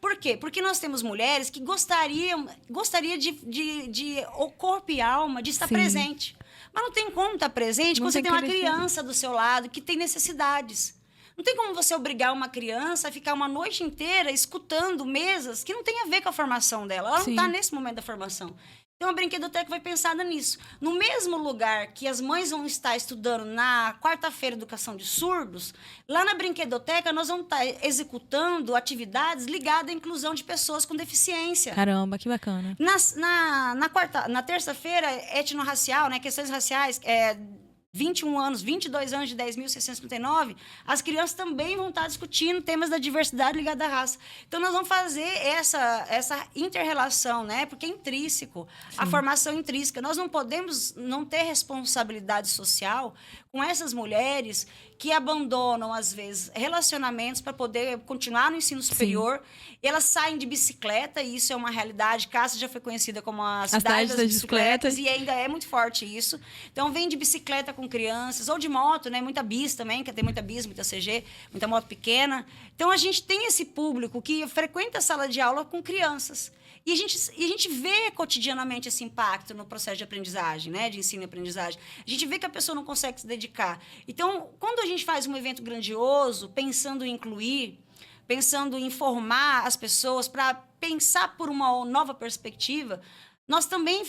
Por quê? Porque nós temos mulheres que gostaria de o corpo e alma de estar presente. Mas não tem como estar presente quando você tem uma criança do seu lado que tem necessidades. Não tem como você obrigar uma criança a ficar uma noite inteira escutando mesas que não tem a ver com a formação dela. Ela não está nesse momento da formação. Então, a brinquedoteca vai pensada nisso. No mesmo lugar que as mães vão estar estudando na quarta-feira educação de surdos, lá na brinquedoteca nós vamos estar executando atividades ligadas à inclusão de pessoas com deficiência. Caramba, que bacana. Na terça-feira, etnorracial, né, questões raciais, 22 anos de 10.639, as crianças também vão estar discutindo temas da diversidade ligada à raça. Então, nós vamos fazer essa inter-relação, né? Porque é intrínseco, a formação intrínseca. Nós não podemos não ter responsabilidade social com essas mulheres que abandonam, às vezes, relacionamentos para poder continuar no ensino superior. Elas saem de bicicleta, e isso é uma realidade. Cássia já foi conhecida como a cidade das bicicletas, e ainda é muito forte isso. Então, vem de bicicleta com crianças, ou de moto, né? Muita bis também, que tem muita bis, muita CG, muita moto pequena. Então, a gente tem esse público que frequenta a sala de aula com crianças. E a gente vê cotidianamente esse impacto no processo de aprendizagem, né? De ensino e aprendizagem. A gente vê que a pessoa não consegue se dedicar. Então, quando a gente faz um evento grandioso, pensando em incluir, pensando em formar as pessoas para pensar por uma nova perspectiva, nós também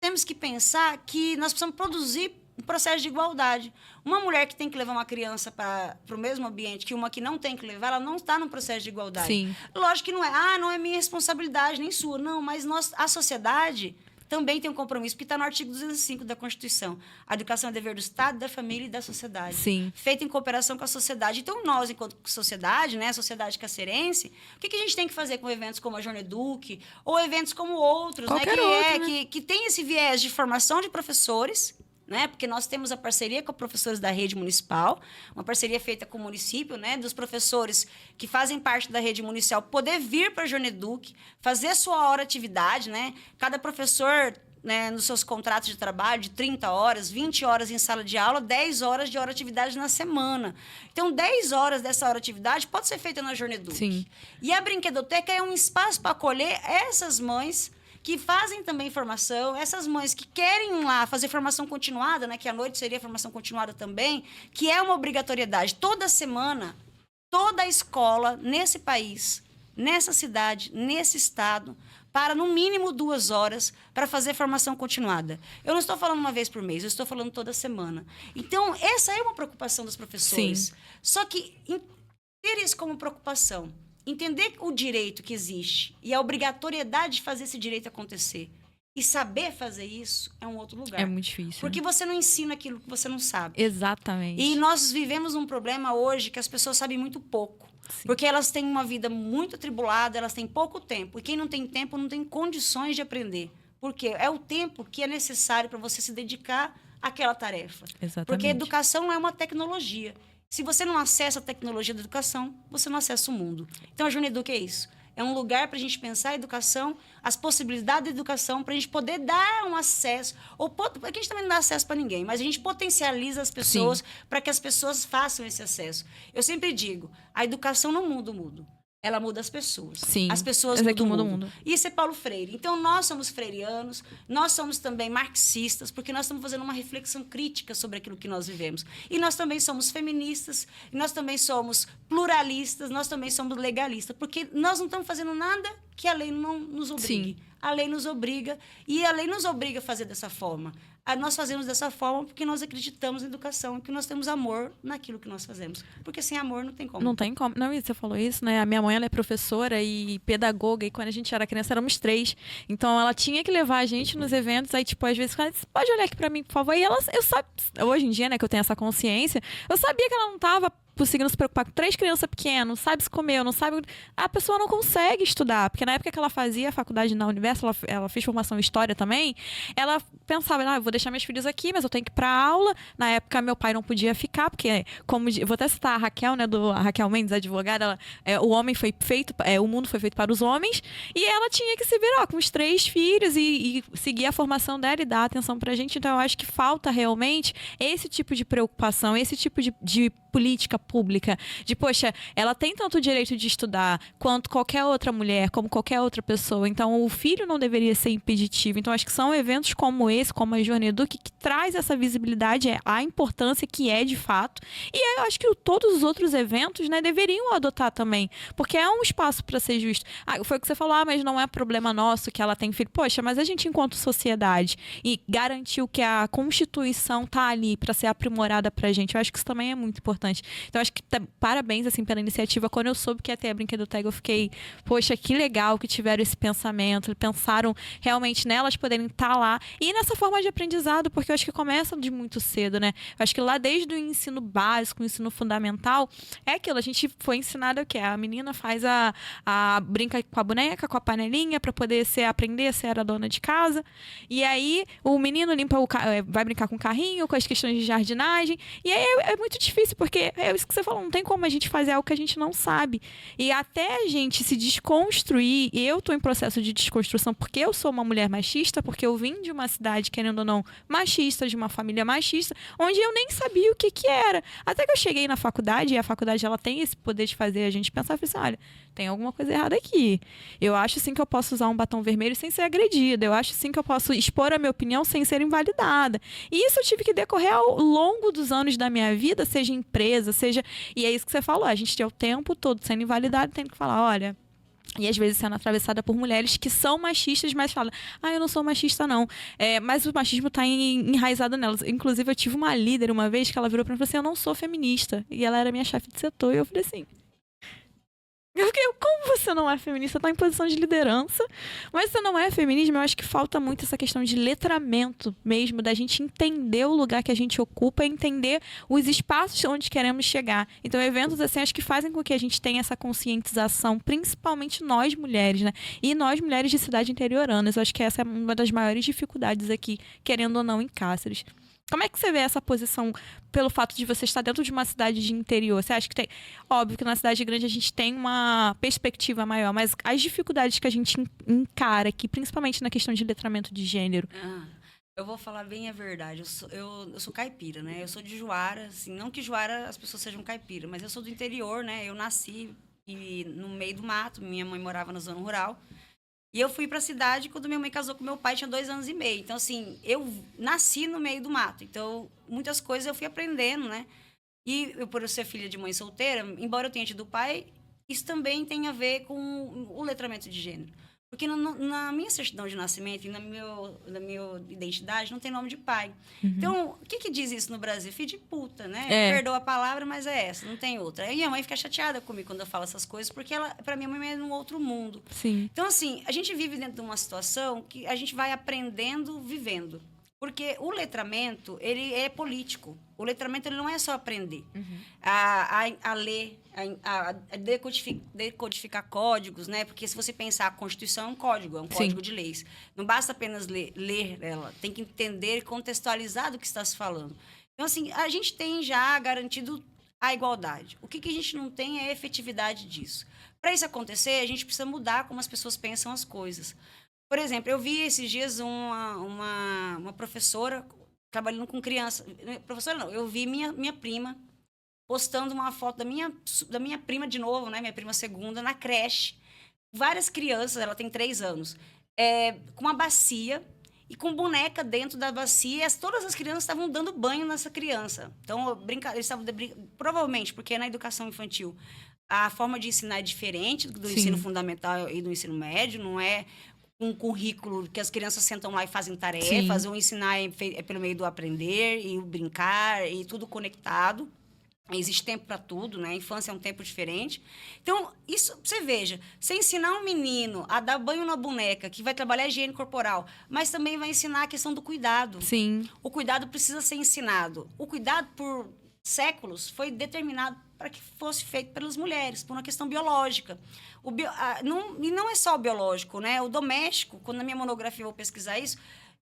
temos que pensar que nós precisamos produzir um processo de igualdade. Uma mulher que tem que levar uma criança para o mesmo ambiente que uma que não tem que levar, ela não está no processo de igualdade. Sim. Lógico que não é minha responsabilidade, nem sua. Não, mas a sociedade também tem um compromisso, porque está no artigo 205 da Constituição. A educação é dever do Estado, da família e da sociedade. Sim. Feita em cooperação com a sociedade. Então, nós, enquanto sociedade, né, a sociedade cacerense, o que a gente tem que fazer com eventos como a Jorneduc, ou eventos como outros, né, que tem esse viés de formação de professores, né? Porque nós temos a parceria com professores da rede municipal, uma parceria feita com o município, né? Dos professores que fazem parte da rede municipal poder vir para a Jorneduc, fazer sua hora atividade, né? Cada professor, né, nos seus contratos de trabalho, de 30 horas, 20 horas em sala de aula, 10 horas de hora atividade na semana. Então, 10 horas dessa hora atividade pode ser feita na Jorneduc. Sim. E a brinquedoteca é um espaço para acolher essas mães que fazem também formação, essas mães que querem lá fazer formação continuada, né, que à noite seria formação continuada também, que é uma obrigatoriedade. Toda semana, toda a escola nesse país, nessa cidade, nesse estado, para no mínimo 2 horas para fazer formação continuada. Eu não estou falando uma vez por mês, eu estou falando toda semana. Então, essa é uma preocupação dos professores. Sim. Só que ter isso como preocupação, entender o direito que existe e a obrigatoriedade de fazer esse direito acontecer e saber fazer isso é um outro lugar. É muito difícil. Porque você não ensina aquilo que você não sabe. Exatamente. E nós vivemos um problema hoje que as pessoas sabem muito pouco. Sim. Porque elas têm uma vida muito atribulada, elas têm pouco tempo. E quem não tem tempo não tem condições de aprender. Porque é o tempo que é necessário para você se dedicar àquela tarefa. Exatamente. Porque a educação não é uma tecnologia. Se você não acessa a tecnologia da educação, você não acessa o mundo. Então, a Jorneduc é isso. é um lugar para a gente pensar a educação, as possibilidades da educação, para a gente poder dar um acesso. Porque a gente também não dá acesso para ninguém, mas a gente potencializa as pessoas para que as pessoas façam esse acesso. Eu sempre digo, a educação não muda o mundo. Ela muda as pessoas. Sim, As pessoas mudam o mundo. Isso é Paulo Freire. Então, nós somos freirianos, nós somos também marxistas, porque nós estamos fazendo uma reflexão crítica sobre aquilo que nós vivemos. E nós também somos feministas, e nós também somos pluralistas, nós também somos legalistas, porque nós não estamos fazendo nada que a lei não nos obrigue. Sim. A lei nos obriga, e a lei nos obriga a fazer dessa forma. Nós fazemos dessa forma porque nós acreditamos na educação e que nós temos amor naquilo que nós fazemos. Porque sem amor não tem como. Não tem como. Não, e você falou isso, né? A minha mãe, ela é professora e pedagoga, e quando a gente era criança, éramos 3. Então, ela tinha que levar a gente nos eventos, aí, tipo, às vezes, você pode olhar aqui pra mim, por favor? E eu sabia, hoje em dia, né, que eu tenho essa consciência, eu sabia que ela não tava conseguindo se preocupar com 3 crianças pequenas, não sabe se comeu, não sabe... A pessoa não consegue estudar, porque na época que ela fazia a faculdade na Universo, ela fez formação em História também, ela pensava, eu vou deixar meus filhos aqui, mas eu tenho que ir pra aula. Na época, meu pai não podia ficar, porque, vou até citar a Raquel, né, a Raquel Mendes, advogada, o mundo foi feito para os homens, e ela tinha que se virar com os 3 filhos e seguir a formação dela e dar atenção pra gente. Então, eu acho que falta realmente esse tipo de preocupação, esse tipo de política pública, poxa, ela tem tanto o direito de estudar quanto qualquer outra mulher, como qualquer outra pessoa. Então, o filho não deveria ser impeditivo. Então, acho que são eventos como esse, como a Journeduc, que traz essa visibilidade, a importância que é de fato. E eu acho que todos os outros eventos, né, deveriam adotar também, porque é um espaço para ser justo. Foi o que você falou, mas não é problema nosso que ela tem filho. Poxa, mas a gente, enquanto sociedade, e garantiu que a Constituição tá ali para ser aprimorada pra gente, eu acho que isso também é muito importante. Então, acho que parabéns, assim, pela iniciativa. Quando eu soube que ia ter a Brinquedoteca, eu fiquei, poxa, que legal que tiveram esse pensamento, pensaram realmente nelas poderem estar lá. E nessa forma de aprendizado, porque eu acho que começa de muito cedo, né? Eu acho que lá desde o ensino básico, o ensino fundamental, é aquilo, a gente foi ensinado o quê? A menina faz brinca com a boneca, com a panelinha, para poder aprender a ser a dona de casa. E aí, o menino vai brincar com o carrinho, com as questões de jardinagem. E aí é muito difícil, porque é isso que você falou, não tem como a gente fazer algo que a gente não sabe. E até a gente se desconstruir, e eu tô em processo de desconstrução porque eu sou uma mulher machista, porque eu vim de uma cidade, querendo ou não, machista, de uma família machista, onde eu nem sabia o que era. Até que eu cheguei na faculdade, e a faculdade ela tem esse poder de fazer a gente pensar, eu falei assim, olha, tem alguma coisa errada aqui. Eu acho sim que eu posso usar um batom vermelho sem ser agredida. Eu acho sim que eu posso expor a minha opinião sem ser invalidada. E isso eu tive que decorrer ao longo dos anos da minha vida, seja em empresa, seja... E é isso que você falou, a gente tem o tempo todo sendo invalidado, tendo que falar, olha... E às vezes sendo atravessada por mulheres que são machistas, mas falam, eu não sou machista não. Mas o machismo está enraizado nelas. Inclusive, eu tive uma líder uma vez que ela virou para mim e falou assim, eu não sou feminista. E ela era minha chefe de setor. E eu falei assim... Como você não é feminista? Está em posição de liderança, mas você não é feminismo. Eu acho que falta muito essa questão de letramento mesmo, da gente entender o lugar que a gente ocupa, entender os espaços onde queremos chegar. Então, eventos assim, acho que fazem com que a gente tenha essa conscientização, principalmente nós mulheres, né? E nós mulheres de cidade interioranas. Eu acho que essa é uma das maiores dificuldades aqui, querendo ou não, em Cáceres. Como é que você vê essa posição pelo fato de você estar dentro de uma cidade de interior? Você acha que tem... Óbvio que na cidade grande a gente tem uma perspectiva maior, mas as dificuldades que a gente encara aqui, principalmente na questão de letramento de gênero... Eu vou falar bem a verdade. Eu sou caipira, né? Eu sou de Juara, assim, não que Juara as pessoas sejam caipira, mas eu sou do interior, né? Eu nasci no meio do mato, minha mãe morava na zona rural. E eu fui para a cidade quando minha mãe casou com meu pai, tinha 2 anos e meio. Então, assim, eu nasci no meio do mato. Então, muitas coisas eu fui aprendendo, né? E eu, por eu ser filha de mãe solteira, embora eu tenha tido pai, isso também tem a ver com o letramento de gênero. Porque na minha certidão de nascimento e na minha identidade não tem nome de pai. Uhum. Então, o que diz isso no Brasil? Filho de puta, né? Perdoa a palavra, mas é essa, não tem outra. Aí minha mãe fica chateada comigo quando eu falo essas coisas, porque pra minha mãe é num outro mundo. Sim. Então, assim, a gente vive dentro de uma situação que a gente vai aprendendo, vivendo. Porque o letramento, ele é político. O letramento, ele não é só aprender. Uhum. A ler, a decodificar códigos, né? Porque se você pensar, a Constituição é um código de leis. Não basta apenas ler ela, tem que entender e contextualizar do que está se falando. Então, assim, a gente tem já garantido a igualdade. O que a gente não tem é a efetividade disso. Para isso acontecer, a gente precisa mudar como as pessoas pensam as coisas. Por exemplo, eu vi esses dias uma professora trabalhando com criança. Professora não, eu vi minha prima postando uma foto da minha prima de novo, né? Minha prima segunda, na creche. Várias crianças, ela tem 3 anos, com uma bacia e com boneca dentro da bacia. Todas as crianças estavam dando banho nessa criança. Então, eles estavam provavelmente, porque na educação infantil a forma de ensinar é diferente do ensino fundamental e do ensino médio, não é um currículo que as crianças sentam lá e fazem tarefas, ou ensinar é pelo meio do aprender e o brincar e tudo conectado. Existe tempo para tudo, né? A infância é um tempo diferente. Então, isso, você veja, você ensinar um menino a dar banho na boneca, que vai trabalhar a higiene corporal, mas também vai ensinar a questão do cuidado. Sim. O cuidado precisa ser ensinado. O cuidado, por séculos, foi determinado para que fosse feito pelas mulheres, por uma questão biológica. E não é só o biológico, né? O doméstico, quando na minha monografia eu vou pesquisar isso,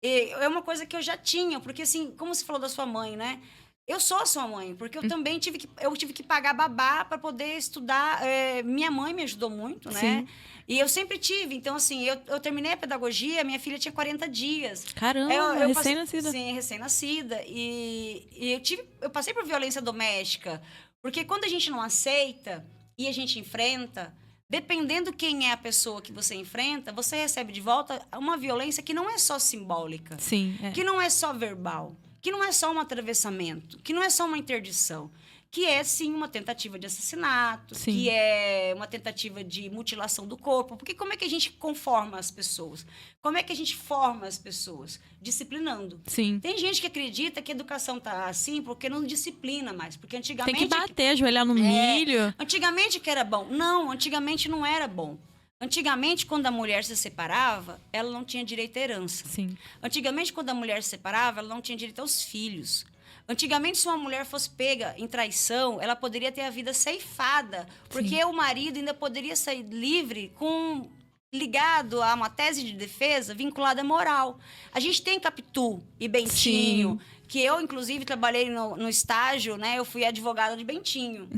é uma coisa que eu já tinha, porque assim, como você falou da sua mãe, né? Eu sou a sua mãe, porque eu também tive que pagar babá para poder estudar. Minha mãe me ajudou muito, né? Sim. E eu sempre tive. Então, assim, eu terminei a pedagogia, minha filha tinha 40 dias. Caramba, recém-nascida. Sim, recém-nascida. E eu passei por violência doméstica. Porque quando a gente não aceita e a gente enfrenta, dependendo quem é a pessoa que você enfrenta, você recebe de volta uma violência que não é só simbólica. Sim. Que não é só verbal. Que não é só um atravessamento, que não é só uma interdição, que é, sim, uma tentativa de assassinato, Sim. que é uma tentativa de mutilação do corpo. Porque como é que a gente conforma as pessoas? Como é que a gente forma as pessoas? Disciplinando. Sim. Tem gente que acredita que a educação tá assim porque não disciplina mais. Porque antigamente... Tem que bater, ajoelhar no milho. Antigamente que era bom. Não, antigamente não era bom. Antigamente, quando a mulher se separava, ela não tinha direito à herança. Sim. Antigamente, quando a mulher se separava, ela não tinha direito aos filhos. Antigamente, se uma mulher fosse pega em traição, ela poderia ter a vida ceifada, porque o marido ainda poderia sair livre ligado a uma tese de defesa vinculada à moral. A gente tem Capitu e Bentinho, que eu, inclusive, trabalhei no estágio, né? Eu fui advogada de Bentinho.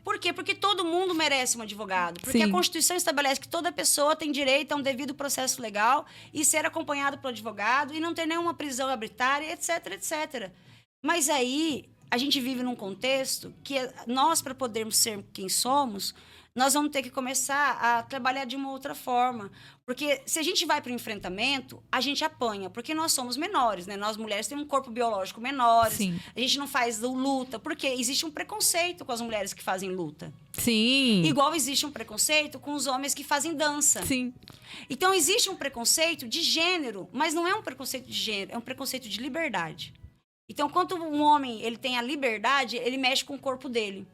Por quê? Porque todo mundo merece um advogado. Porque a Constituição estabelece que toda pessoa tem direito a um devido processo legal e ser acompanhado pelo advogado e não ter nenhuma prisão arbitrária, etc, etc. Mas aí, a gente vive num contexto que nós, para podermos ser quem somos, nós vamos ter que começar a trabalhar de uma outra forma. Porque se a gente vai para o enfrentamento, a gente apanha, porque nós somos menores, né? Nós mulheres temos um corpo biológico menor, a gente não faz luta, porque existe um preconceito com as mulheres que fazem luta. Sim. Igual existe um preconceito com os homens que fazem dança. Sim. Então, existe um preconceito de gênero, mas não é um preconceito de gênero, é um preconceito de liberdade. Então, quando um homem ele tem a liberdade, ele mexe com o corpo dele.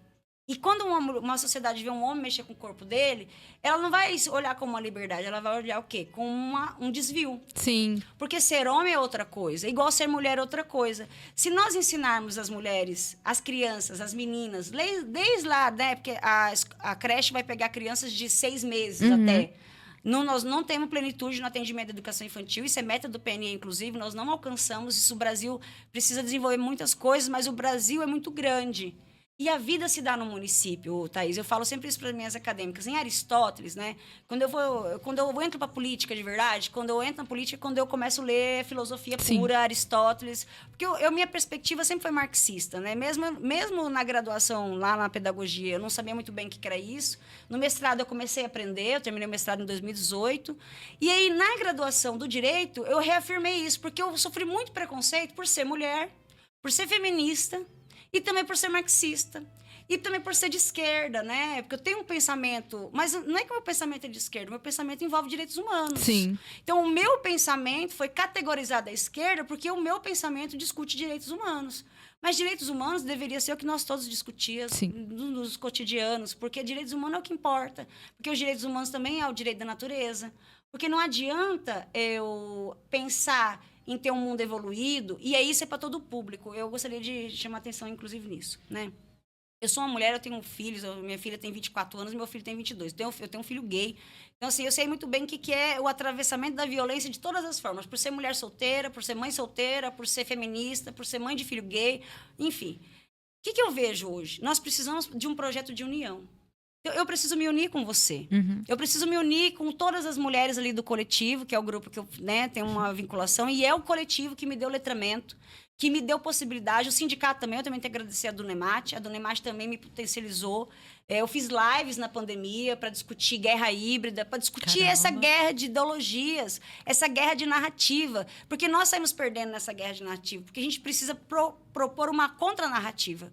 E quando uma sociedade vê um homem mexer com o corpo dele, ela não vai olhar como uma liberdade, ela vai olhar o quê? Como um desvio. Sim. Porque ser homem é outra coisa, igual ser mulher é outra coisa. Se nós ensinarmos as mulheres, as crianças, as meninas, desde lá, né? Porque a creche vai pegar crianças de 6 meses até. Nós não temos plenitude no atendimento da educação infantil, isso é meta do PNE, inclusive, nós não alcançamos isso. O Brasil precisa desenvolver muitas coisas, mas o Brasil é muito grande. E a vida se dá no município, Thaís. Eu falo sempre isso para as minhas acadêmicas. Em Aristóteles, né? Quando eu entro para a política de verdade, quando eu entro na política, quando eu começo a ler filosofia pura, Aristóteles. Porque minha perspectiva sempre foi marxista, né? Mesmo na graduação, lá na pedagogia, eu não sabia muito bem o que era isso. No mestrado, eu comecei a aprender. Eu terminei o mestrado em 2018. E aí, na graduação do direito, eu reafirmei isso. Porque eu sofri muito preconceito por ser mulher, por ser feminista, e também por ser marxista. E também por ser de esquerda, né? Porque eu tenho um pensamento... Mas não é que o meu pensamento é de esquerda. O meu pensamento envolve direitos humanos. Sim. Então, o meu pensamento foi categorizado à esquerda porque o meu pensamento discute direitos humanos. Mas direitos humanos deveria ser o que nós todos discutíamos nos cotidianos. Porque direitos humanos é o que importa. Porque os direitos humanos também é o direito da natureza. Porque não adianta eu pensar em ter um mundo evoluído, e isso é para todo o público. Eu gostaria de chamar atenção, inclusive, nisso, né? Eu sou uma mulher, eu tenho filhos, minha filha tem 24 anos, meu filho tem 22. Eu tenho um filho gay. Então, assim, eu sei muito bem o que é o atravessamento da violência de todas as formas. Por ser mulher solteira, por ser mãe solteira, por ser feminista, por ser mãe de filho gay, enfim. que eu vejo hoje? Nós precisamos de um projeto de união. Eu preciso me unir com você. Eu preciso me unir com todas as mulheres ali do coletivo, que é o grupo que eu tenho uma vinculação, e é o coletivo que me deu letramento, que me deu possibilidade. O sindicato também, eu também tenho que agradecer a Dunemate. A Dunemate também me potencializou. Eu fiz lives na pandemia para discutir guerra híbrida, para discutir essa guerra de ideologias, essa guerra de narrativa. Porque nós saímos perdendo nessa guerra de narrativa, porque a gente precisa propor uma contranarrativa.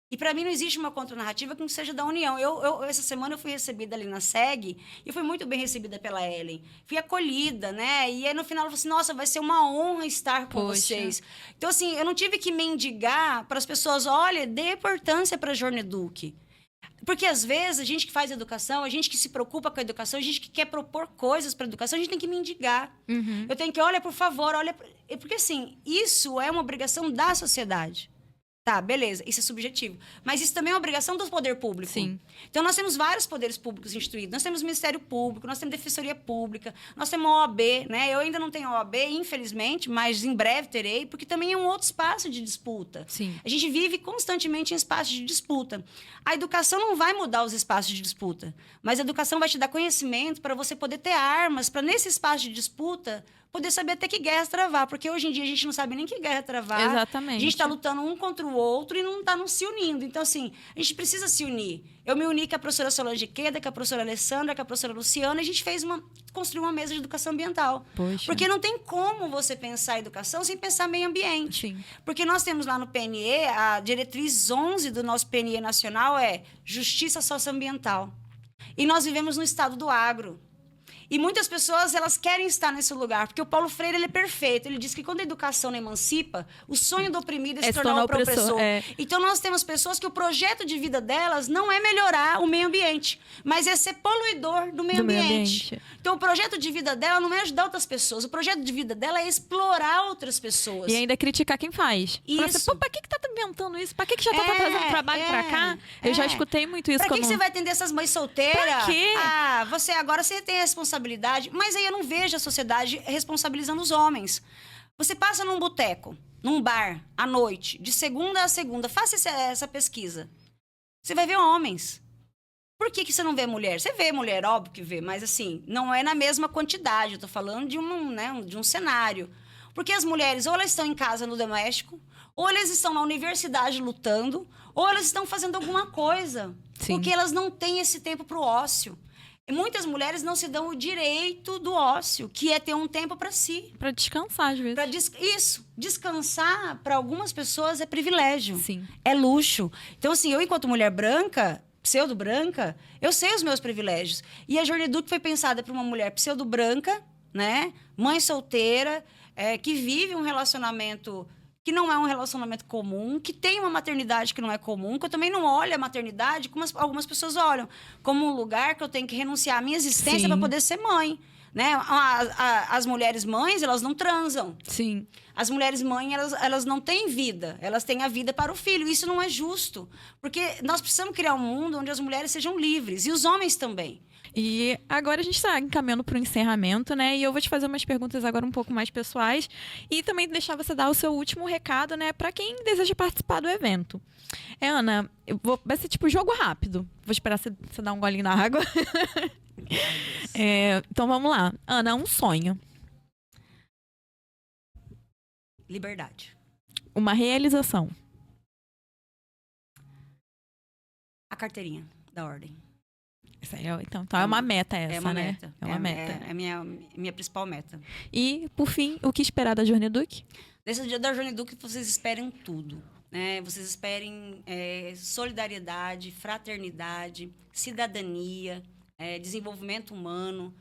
E para mim não existe uma contranarrativa que não seja da união. Essa semana eu fui recebida ali na SEG e fui muito bem recebida pela Ellen. Fui acolhida, né? E aí no final ela falou assim, nossa, vai ser uma honra estar com vocês. Então assim, eu não tive que mendigar para as pessoas, olha, dê importância para a Jorneduc. Porque às vezes a gente que faz educação, a gente que se preocupa com a educação, a gente que quer propor coisas para a educação, a gente tem que mendigar. Eu tenho que, olha, por favor, olha... Porque assim, isso é uma obrigação da sociedade. Tá, beleza, isso é subjetivo. Mas isso também é uma obrigação do poder público. Sim. Então, nós temos vários poderes públicos instituídos. Nós temos Ministério Público, nós temos Defensoria Pública, nós temos a OAB, né? Eu ainda não tenho a OAB, infelizmente, mas em breve terei, porque também é um outro espaço de disputa. Sim. A gente vive constantemente em espaços de disputa. A educação não vai mudar os espaços de disputa, mas a educação vai te dar conhecimento para você poder ter armas, para nesse espaço de disputa poder saber até que guerra travar, porque hoje em dia a gente não sabe nem que guerra travar. Exatamente. A gente está lutando um contra o outro e não está se unindo. Então, assim, a gente precisa se unir. Eu me uni com a professora Solange Queda, com a professora Alessandra, com a professora Luciana, e a gente construiu uma mesa de educação ambiental. Poxa. Porque não tem como você pensar a educação sem pensar meio ambiente. Sim. Porque nós temos lá no PNE, a diretriz 11 do nosso PNE nacional é justiça socioambiental. E nós vivemos no estado do agro. E muitas pessoas, elas querem estar nesse lugar, porque o Paulo Freire, ele é perfeito. Ele diz que quando a educação não emancipa, o sonho do oprimido é se tornar o opressor. Então, nós temos pessoas que o projeto de vida delas não é melhorar o meio ambiente, mas é ser poluidor do meio ambiente. Então, o projeto de vida dela não é ajudar outras pessoas. O projeto de vida dela é explorar outras pessoas. E ainda criticar quem faz. Isso. Assim, pô, pra que tá inventando isso? Pra que já tá trazendo trabalho pra cá? Eu já escutei muito isso. Pra que você vai atender essas mães solteiras? Pra quê? Você tem a responsabilidade, mas aí eu não vejo a sociedade responsabilizando os homens. Você passa num boteco, num bar, à noite, de segunda a segunda, faça essa pesquisa. Você vai ver homens. Por que você não vê mulher? Você vê mulher, óbvio que vê, mas assim, não é na mesma quantidade. Eu tô falando de um cenário. Porque as mulheres, ou elas estão em casa no doméstico, ou elas estão na universidade lutando, ou elas estão fazendo alguma coisa. Sim. Porque elas não têm esse tempo pro ócio. E muitas mulheres não se dão o direito do ócio, que é ter um tempo para si. Pra descansar, às vezes. Descansar para algumas pessoas é privilégio. Sim. É luxo. Então, assim, eu enquanto mulher branca, pseudo-branca, eu sei os meus privilégios. E a Jorneduc foi pensada para uma mulher pseudo-branca, né? Mãe solteira, que vive um relacionamento que não é um relacionamento comum, que tem uma maternidade que não é comum, que eu também não olho a maternidade como algumas pessoas olham, como um lugar que eu tenho que renunciar à minha existência para poder ser mãe. Né? As mulheres mães, elas não transam. Sim. As mulheres mães, elas não têm vida. Elas têm a vida para o filho. Isso não é justo. Porque nós precisamos criar um mundo onde as mulheres sejam livres. E os homens também. E agora a gente está encaminhando para o encerramento, né? E eu vou te fazer umas perguntas agora um pouco mais pessoais. E também deixar você dar o seu último recado, né? Para quem deseja participar do evento. Ana, vai ser tipo jogo rápido. Vou esperar você dar um golinho na água. Então vamos lá. Ana, um sonho. Liberdade. Uma realização. A carteirinha da ordem. Então é uma meta essa, é uma né? Meta. É uma meta. É a minha principal meta. E, por fim, o que esperar da Jorneduc? Nesse dia da Jorneduc, vocês esperem tudo. Né? Vocês esperem solidariedade, fraternidade, cidadania, desenvolvimento humano,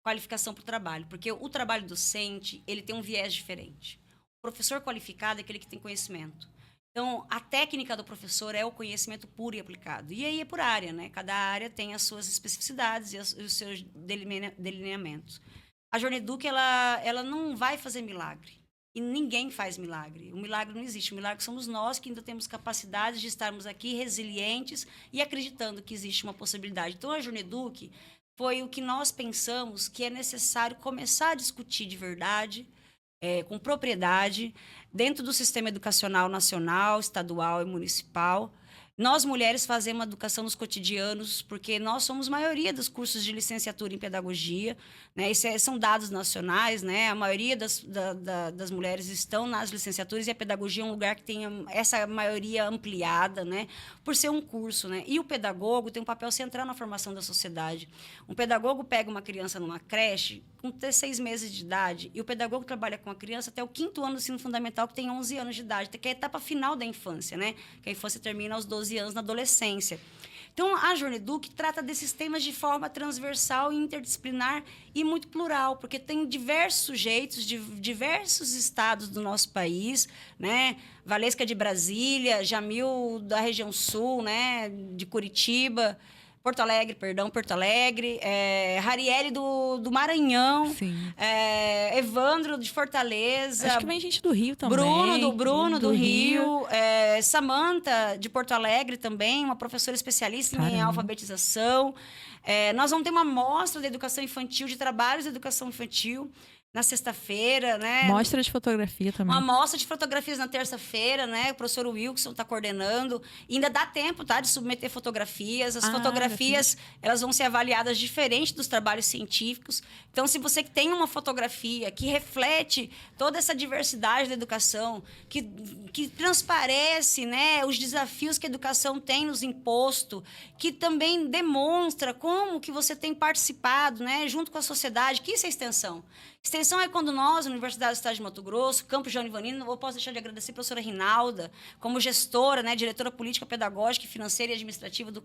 qualificação para o trabalho. Porque o trabalho docente, ele tem um viés diferente. O professor qualificado é aquele que tem conhecimento. Então, a técnica do professor é o conhecimento puro e aplicado. E aí é por área, né? Cada área tem as suas especificidades e os seus delineamentos. A Jorneduc, ela não vai fazer milagre. E ninguém faz milagre. O milagre não existe. O milagre somos nós que ainda temos capacidade de estarmos aqui resilientes e acreditando que existe uma possibilidade. Então, a Jorneduc foi o que nós pensamos que é necessário começar a discutir de verdade, com propriedade, dentro do sistema educacional nacional, estadual e municipal. Nós, mulheres, fazemos educação nos cotidianos, porque nós somos maioria dos cursos de licenciatura em pedagogia, né? São dados nacionais, né? A maioria das mulheres estão nas licenciaturas e a pedagogia é um lugar que tem essa maioria ampliada, né? Por ser um curso, né? E o pedagogo tem um papel central na formação da sociedade. Um pedagogo pega uma criança numa creche com até 6 meses de idade, e o pedagogo trabalha com a criança até o 5º ano do ensino fundamental, que tem 11 anos de idade, que é a etapa final da infância, né? Que a infância termina aos 12 anos na adolescência. Então, a Jorneduc trata desses temas de forma transversal, interdisciplinar e muito plural, porque tem diversos sujeitos de diversos estados do nosso país, né? Valesca de Brasília, Jamil da região sul, né? De Curitiba, Porto Alegre, Rarielle do Maranhão, Evandro de Fortaleza. Acho que vem gente do Rio também. Bruno do Rio. Samanta de Porto Alegre também, uma professora especialista em alfabetização. Nós vamos ter uma mostra de educação infantil, de trabalhos de educação infantil, na sexta-feira, né? Mostra de fotografia também. Uma mostra de fotografias na terça-feira, né? O professor Wilson está coordenando. E ainda dá tempo, tá? De submeter fotografias. As fotografias, elas vão ser avaliadas diferente dos trabalhos científicos. Então, se você tem uma fotografia que reflete toda essa diversidade da educação, que transparece, né, os desafios que a educação tem nos imposto, que também demonstra como que você tem participado, né, junto com a sociedade, que isso é extensão. Extensão é quando nós, Universidade do Estado de Mato Grosso, Campus João Ivanino, não posso deixar de agradecer a professora Rinalda, como gestora, né, diretora política, pedagógica, financeira e administrativa do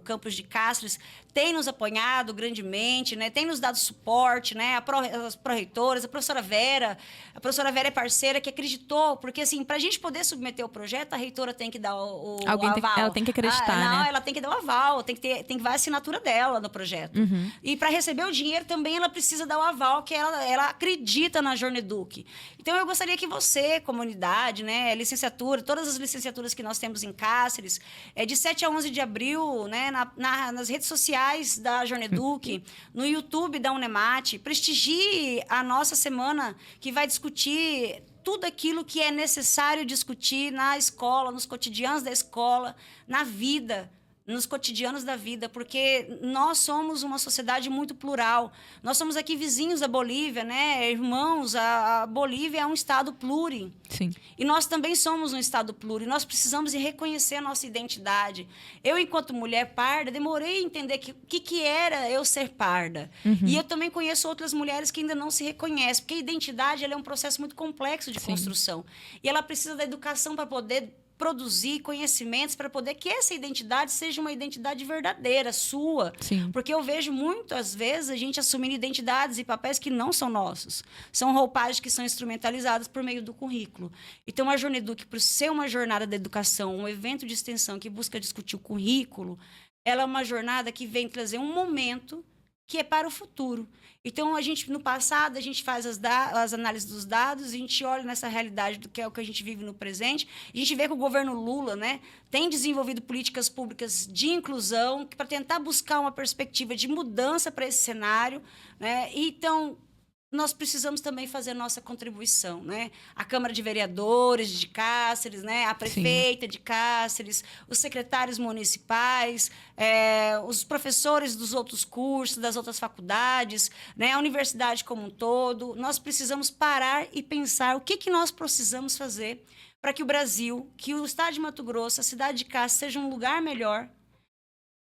campus de Cáceres, tem nos apoiado grandemente, né? Tem nos dado suporte, né? As pró-reitoras, a professora Vera é parceira que acreditou, porque assim, para a gente poder submeter o projeto, a reitora tem que dar o aval. Ela tem que acreditar, né? Ela tem que dar o aval, tem que dar a assinatura dela no projeto. E para receber o dinheiro também ela precisa dar o aval, que ela acredita na Jorneduc. Então eu gostaria que você, comunidade, né, licenciatura, todas as licenciaturas que nós temos em Cáceres, de 7 a 11 de abril, né, nas redes sociais da Jorneduc, no YouTube da Unemate, prestigie a nossa semana que vai discutir tudo aquilo que é necessário discutir na escola, nos cotidianos da escola, na vida, nos cotidianos da vida, porque nós somos uma sociedade muito plural. Nós somos aqui vizinhos da Bolívia, né? Irmãos, a Bolívia é um estado pluri. Sim. E nós também somos um estado pluri. Nós precisamos reconhecer a nossa identidade. Eu, enquanto mulher parda, demorei a entender o que era eu ser parda. E eu também conheço outras mulheres que ainda não se reconhecem, porque a identidade ela é um processo muito complexo de construção. E ela precisa da educação para poder produzir conhecimentos para poder que essa identidade seja uma identidade verdadeira, sua. Sim. Porque eu vejo muitas vezes a gente assumindo identidades e papéis que não são nossos. São roupagens que são instrumentalizadas por meio do currículo. Então, a Jorneduc, por ser uma jornada da educação, um evento de extensão que busca discutir o currículo, ela é uma jornada que vem trazer um momento que é para o futuro. Então, no passado, a gente faz as análises dos dados, a gente olha nessa realidade do que é o que a gente vive no presente, a gente vê que o governo Lula, né, tem desenvolvido políticas públicas de inclusão para tentar buscar uma perspectiva de mudança para esse cenário, né? Então, nós precisamos também fazer a nossa contribuição, né? A Câmara de Vereadores de Cáceres, né? A prefeita de Cáceres, os secretários municipais, os professores dos outros cursos, das outras faculdades, né? A universidade como um todo. Nós precisamos parar e pensar o que nós precisamos fazer para que o Brasil, que o estado de Mato Grosso, a cidade de Cáceres, seja um lugar melhor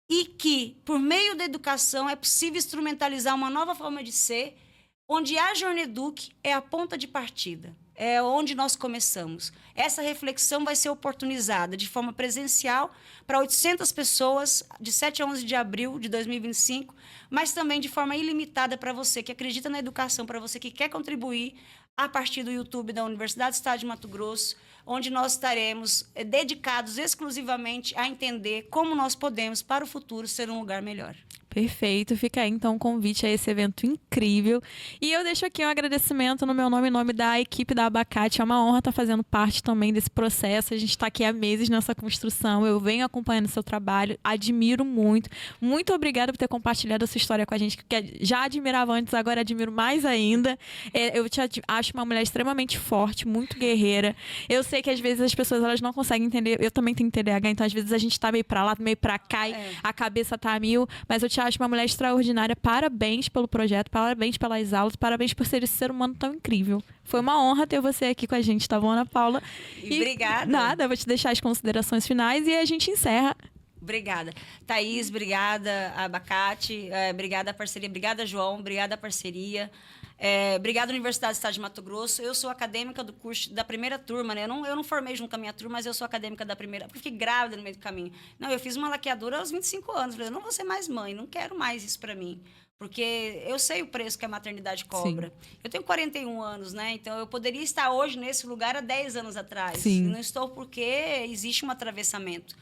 e que, por meio da educação, é possível instrumentalizar uma nova forma de ser, onde a Jorneduc é a ponta de partida, é onde nós começamos. Essa reflexão vai ser oportunizada de forma presencial para 800 pessoas, de 7 a 11 de abril de 2025, mas também de forma ilimitada para você que acredita na educação, para você que quer contribuir a partir do YouTube da Universidade do Estado de Mato Grosso, onde nós estaremos dedicados exclusivamente a entender como nós podemos, para o futuro, ser um lugar melhor. Perfeito, fica aí então o convite a esse evento incrível. E eu deixo aqui um agradecimento no meu nome, em nome da equipe da Abacate. É uma honra estar fazendo parte também desse processo. A gente está aqui há meses nessa construção. Eu venho acompanhando o seu trabalho, admiro muito. Muito obrigada por ter compartilhado essa história com a gente, que já admirava antes, agora admiro mais ainda. Eu acho uma mulher extremamente forte, muito guerreira. Eu sei que às vezes as pessoas elas não conseguem entender. Eu também tenho TDAH, então às vezes a gente tá meio pra lá, meio pra cá, e a cabeça tá a mil. Mas eu te acho uma mulher extraordinária. Parabéns pelo projeto, parabéns pelas aulas, parabéns por ser esse ser humano tão incrível. Foi uma honra ter você aqui com a gente, tá bom, Ana Paula? E obrigada. Nada, vou te deixar as considerações finais e a gente encerra. Obrigada. Thaís, obrigada. Abacate, obrigada a parceria. Obrigada, João. Obrigada a parceria. Obrigada, Universidade do Estado de Mato Grosso. Eu sou acadêmica do curso da primeira turma, né? Eu não formei junto com a minha turma, mas eu sou acadêmica da primeira. Porque fiquei grávida no meio do caminho. Não, eu fiz uma laqueadura aos 25 anos. Falei, eu não vou ser mais mãe, não quero mais isso para mim. Porque eu sei o preço que a maternidade cobra. Sim. Eu tenho 41 anos, né? Então, eu poderia estar hoje nesse lugar há 10 anos atrás. Sim. Não estou porque existe um atravessamento.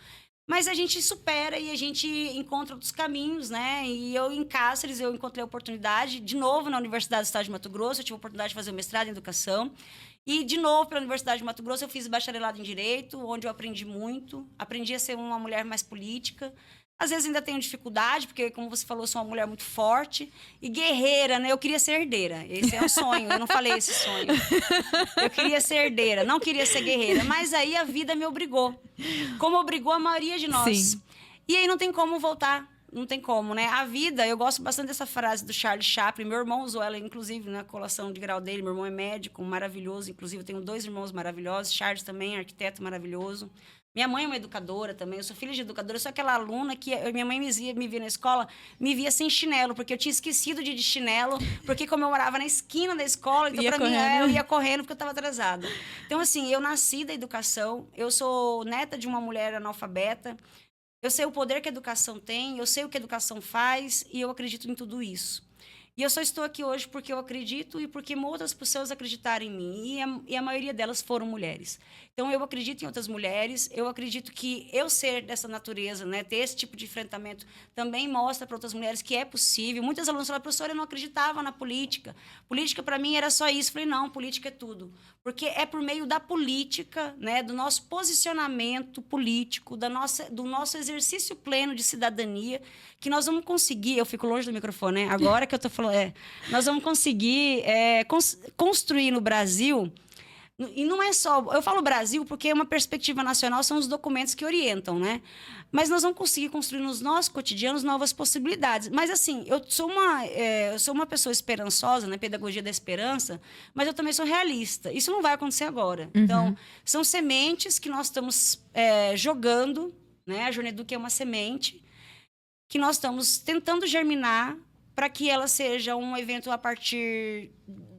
Mas a gente supera e a gente encontra outros caminhos, né? E eu, em Cáceres, eu encontrei a oportunidade, de novo, na Universidade do Estado de Mato Grosso, eu tive a oportunidade de fazer o mestrado em Educação. E, de novo, pela Universidade de Mato Grosso, eu fiz bacharelado em Direito, onde eu aprendi muito. Aprendi a ser uma mulher mais política. Às vezes ainda tenho dificuldade, porque, como você falou, eu sou uma mulher muito forte e guerreira, né? Eu queria ser herdeira. Esse é um sonho, eu não falei esse sonho. Eu queria ser herdeira, não queria ser guerreira. Mas aí a vida me obrigou, como obrigou a maioria de nós. Sim. E aí não tem como voltar. Não tem como, né? A vida, eu gosto bastante dessa frase do Charles Chaplin. Meu irmão usou ela, inclusive, na colação de grau dele. Meu irmão é médico, maravilhoso. Inclusive, eu tenho 2 irmãos maravilhosos. Charles também, arquiteto maravilhoso. Minha mãe é uma educadora também. Eu sou filha de educadora. Eu sou aquela aluna que minha mãe me via na escola, me via sem chinelo, porque eu tinha esquecido de ir de chinelo, porque como eu morava na esquina da escola, então para mim eu ia correndo porque eu estava atrasada. Então, assim, eu nasci da educação. Eu sou neta de uma mulher analfabeta. Eu sei o poder que a educação tem, eu sei o que a educação faz e eu acredito em tudo isso. E eu só estou aqui hoje porque eu acredito e porque outras pessoas acreditaram em mim. E a maioria delas foram mulheres. Então, eu acredito em outras mulheres. Eu acredito que eu ser dessa natureza, né, ter esse tipo de enfrentamento, também mostra para outras mulheres que é possível. Muitas alunas falaram, professora, eu não acreditava na política. Política, para mim, era só isso. Eu falei, não, política é tudo. Porque é por meio da política, né, do nosso posicionamento político, do nosso exercício pleno de cidadania, que nós vamos conseguir... Eu fico longe do microfone, né? Agora que eu estou falando... nós vamos conseguir construir no Brasil, e não é só... Eu falo Brasil porque é uma perspectiva nacional, são os documentos que orientam, né? Mas nós vamos conseguir construir nos nossos cotidianos novas possibilidades. Mas, assim, eu sou uma pessoa esperançosa, na pedagogia da esperança, mas eu também sou realista. Isso não vai acontecer agora. Uhum. Então, são sementes que nós estamos jogando, né? A Jorneduc é uma semente que nós estamos tentando germinar para que ela seja um evento a partir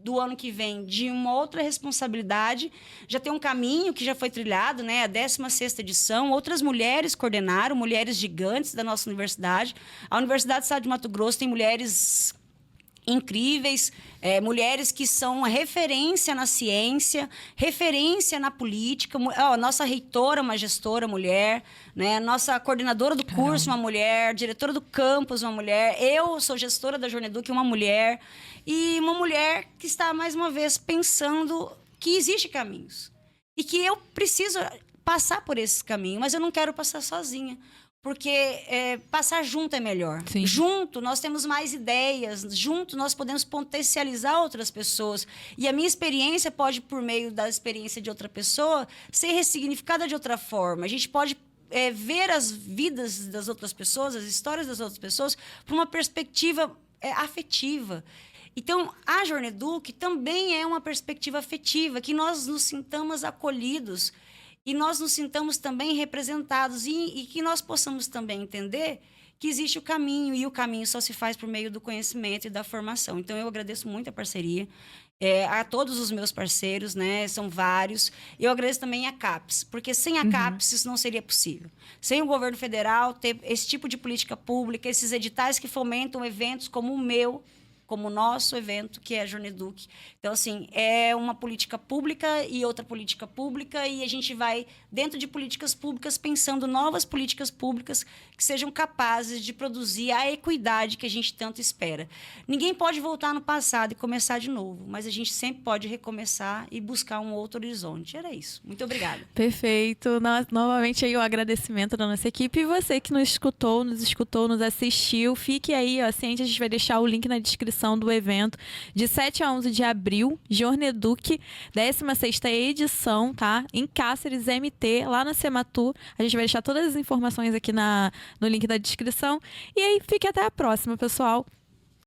do ano que vem de uma outra responsabilidade. Já tem um caminho que já foi trilhado, né? A 16ª edição. Outras mulheres coordenaram, mulheres gigantes da nossa universidade. A Universidade do Estado de Mato Grosso tem mulheres incríveis, mulheres que são referência na ciência, referência na política. Nossa reitora, uma gestora mulher, né? Nossa coordenadora do curso, uma mulher, diretora do campus, uma mulher. Eu sou gestora da Jorneduc, uma mulher. E uma mulher que está, mais uma vez, pensando que existem caminhos. E que eu preciso passar por esse caminho, mas eu não quero passar sozinha. Porque passar junto é melhor. Sim. Junto, nós temos mais ideias. Junto, nós podemos potencializar outras pessoas. E a minha experiência pode, por meio da experiência de outra pessoa, ser ressignificada de outra forma. A gente pode ver as vidas das outras pessoas, as histórias das outras pessoas, por uma perspectiva afetiva. Então, a Jorneduc também é uma perspectiva afetiva, que nós nos sintamos acolhidos e nós nos sintamos também representados e que nós possamos também entender que existe o caminho, e o caminho só se faz por meio do conhecimento e da formação. Então, eu agradeço muito a parceria, a todos os meus parceiros, né? São vários. Eu agradeço também a CAPES, porque sem a CAPES isso não seria possível. Sem o governo federal ter esse tipo de política pública, esses editais que fomentam eventos como o meu, como o nosso evento, que é a Jorneduc. Então, assim, é uma política pública e outra política pública, e a gente vai, dentro de políticas públicas, pensando novas políticas públicas que sejam capazes de produzir a equidade que a gente tanto espera. Ninguém pode voltar no passado e começar de novo, mas a gente sempre pode recomeçar e buscar um outro horizonte. Era isso. Muito obrigada. Perfeito. Novamente aí o agradecimento da nossa equipe. E você que nos escutou, nos assistiu, fique aí, ó, ciente, a gente vai deixar o link na descrição do evento. De 7 a 11 de abril, Jorneduc, 16ª edição, tá? Em Cáceres, MT, lá na Sematu. A gente vai deixar todas as informações aqui no link da descrição. E aí, fique até a próxima, pessoal.